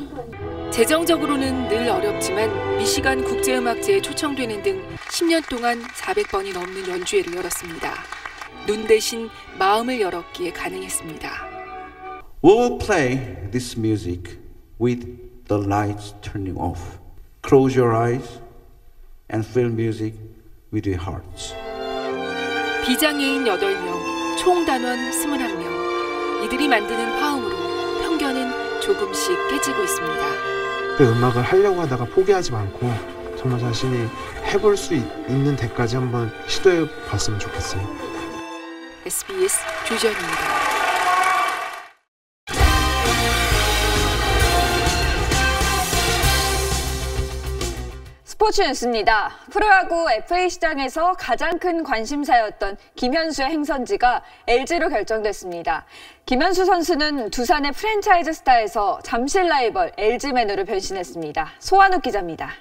Speaker 5: 재정적으로는 늘 어렵지만 미시간 국제음악제에 초청되는 등 10년 동안 400번이 넘는 연주회를 열었습니다. 눈 대신 마음을 열었기에 가능했습니다.
Speaker 4: We will play this music with the lights turning off. Close your eyes and feel music with your hearts.
Speaker 5: 비장애인 8명, 총 단원 21명. 이들이 만드는 화음으로 편견은 조금씩 깨지고 있습니다.
Speaker 7: 그 음악을 하려고 하다가 포기하지 않고 정말 자신이 해볼 수 있는 데까지 한번 시도해 봤으면 좋겠어요.
Speaker 5: SBS 조지연입니다.
Speaker 10: 스포츠 뉴스입니다. 프로야구 FA 시장에서 가장 큰 관심사였던 김현수의 행선지가 LG로 결정됐습니다. 김현수 선수는 두산의 프랜차이즈 스타에서 잠실 라이벌 LG맨으로 변신했습니다. 소환욱 기자입니다.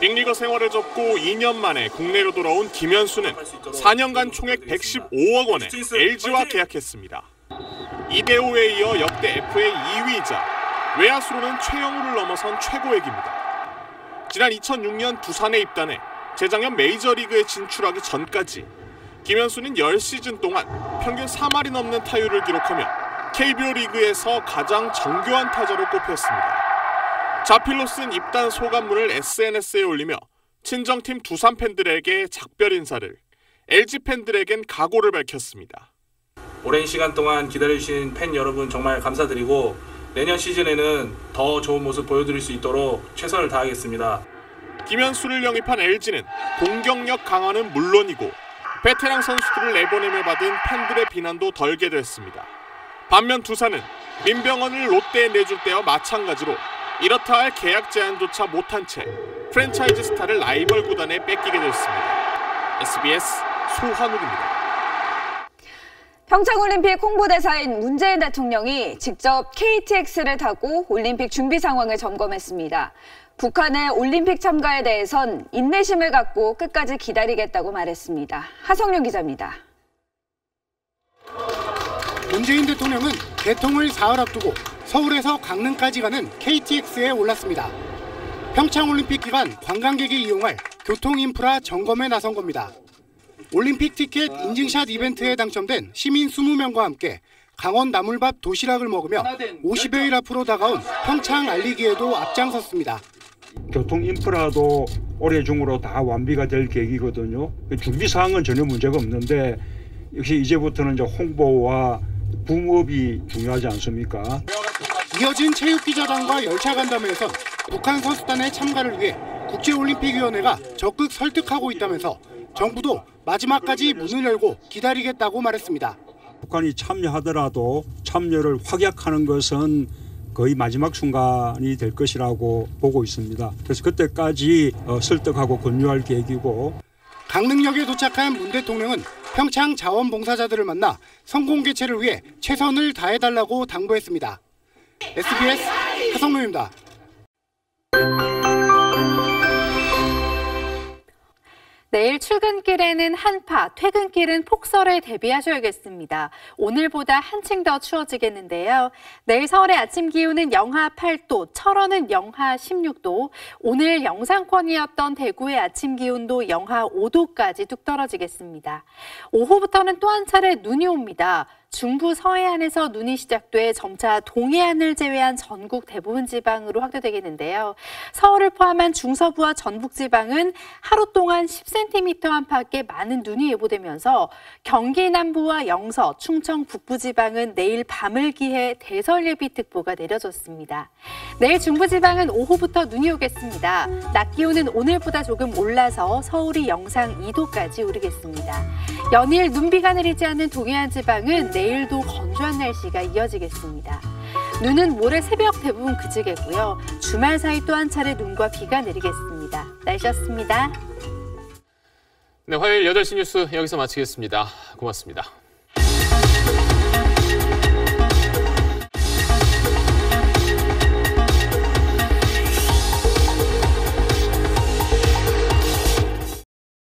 Speaker 23: 빅리거 생활을 접고 2년 만에 국내로 돌아온 김현수는 4년간 총액 115억 원에 LG와 계약했습니다. 이대호에 이어 역대 FA 2위이자 외야수로는 최영우를 넘어선 최고액입니다. 지난 2006년 두산에 입단해 재작년 메이저리그에 진출하기 전까지 김현수는 10시즌 동안 평균 4말이 넘는 타율을 기록하며 KBO 리그에서 가장 정교한 타자로 꼽혔습니다. 자필로 쓴 입단 소감문을 SNS에 올리며 친정팀 두산 팬들에게 작별 인사를, LG 팬들에겐 각오를 밝혔습니다.
Speaker 24: 오랜 시간 동안 기다려주신 팬 여러분 정말 감사드리고 내년 시즌에는 더 좋은 모습 보여드릴 수 있도록 최선을 다하겠습니다.
Speaker 23: 김현수를 영입한 LG는 공격력 강화는 물론이고 베테랑 선수들을 내보내며 받은 팬들의 비난도 덜게 됐습니다. 반면 두산은 민병헌을 롯데에 내줄 때와 마찬가지로 이렇다 할 계약 제한조차 못한 채 프랜차이즈 스타를 라이벌 구단에 뺏기게 됐습니다. SBS 소환욱입니다.
Speaker 10: 평창올림픽 홍보대사인 문재인 대통령이 직접 KTX를 타고 올림픽 준비 상황을 점검했습니다. 북한의 올림픽 참가에 대해선 인내심을 갖고 끝까지 기다리겠다고 말했습니다. 하성룡 기자입니다.
Speaker 25: 문재인 대통령은 개통을 사흘 앞두고 서울에서 강릉까지 가는 KTX에 올랐습니다. 평창올림픽 기간 관광객이 이용할 교통인프라 점검에 나선 겁니다. 올림픽 티켓 인증샷 이벤트에 당첨된 시민 20명과 함께 강원 나물밥 도시락을 먹으며 50여일 앞으로 다가온 평창 알리기에도 앞장섰습니다.
Speaker 29: 교통 인프라도 올해 중으로 다 완비가 될 계획이거든요. 준비 사항은 전혀 문제가 없는데 역시 이제부터는 이제 홍보와 붐업이 중요하지 않습니까?
Speaker 25: 이어진 체육기자단과 열차 간담회에선 북한 선수단의 참가를 위해 국제올림픽위원회가 적극 설득하고 있다면서 정부도 마지막까지 문을 열고 기다리겠다고 말했습니다.
Speaker 29: 북한이 참여하더라도 참여를 확약하는 것은 거의 마지막 순간이 될 것이라고 보고 있습니다. 그래서 그때까지 설득하고 권유할 계획이고.
Speaker 25: 강릉역에 도착한 문 대통령은 평창 자원봉사자들을 만나 성공 개최를 위해 최선을 다해달라고 당부했습니다. SBS 하성룡입니다.
Speaker 8: 내일 출근길에는 한파, 퇴근길은 폭설에 대비하셔야겠습니다. 오늘보다 한층 더 추워지겠는데요. 내일 서울의 아침 기온은 영하 8도, 철원은 영하 16도, 오늘 영상권이었던 대구의 아침 기온도 영하 5도까지 뚝 떨어지겠습니다. 오후부터는 또 한 차례 눈이 옵니다. 중부 서해안에서 눈이 시작돼 점차 동해안을 제외한 전국 대부분 지방으로 확대되겠는데요. 서울을 포함한 중서부와 전북 지방은 하루 동안 10cm 안팎의 많은 눈이 예보되면서 경기 남부와 영서, 충청 북부 지방은 내일 밤을 기해 대설예비특보가 내려졌습니다. 내일 중부 지방은 오후부터 눈이 오겠습니다. 낮 기온은 오늘보다 조금 올라서 서울이 영상 2도까지 오르겠습니다. 연일 눈비가 내리지 않는 동해안 지방은 내일도 건조한 날씨가 이어지겠습니다. 눈은 모레 새벽 대부분 그치겠고요. 주말 사이 또 한 차례 눈과 비가 내리겠습니다. 날씨였습니다.
Speaker 3: 네, 화요일 8시 뉴스 여기서 마치겠습니다. 고맙습니다.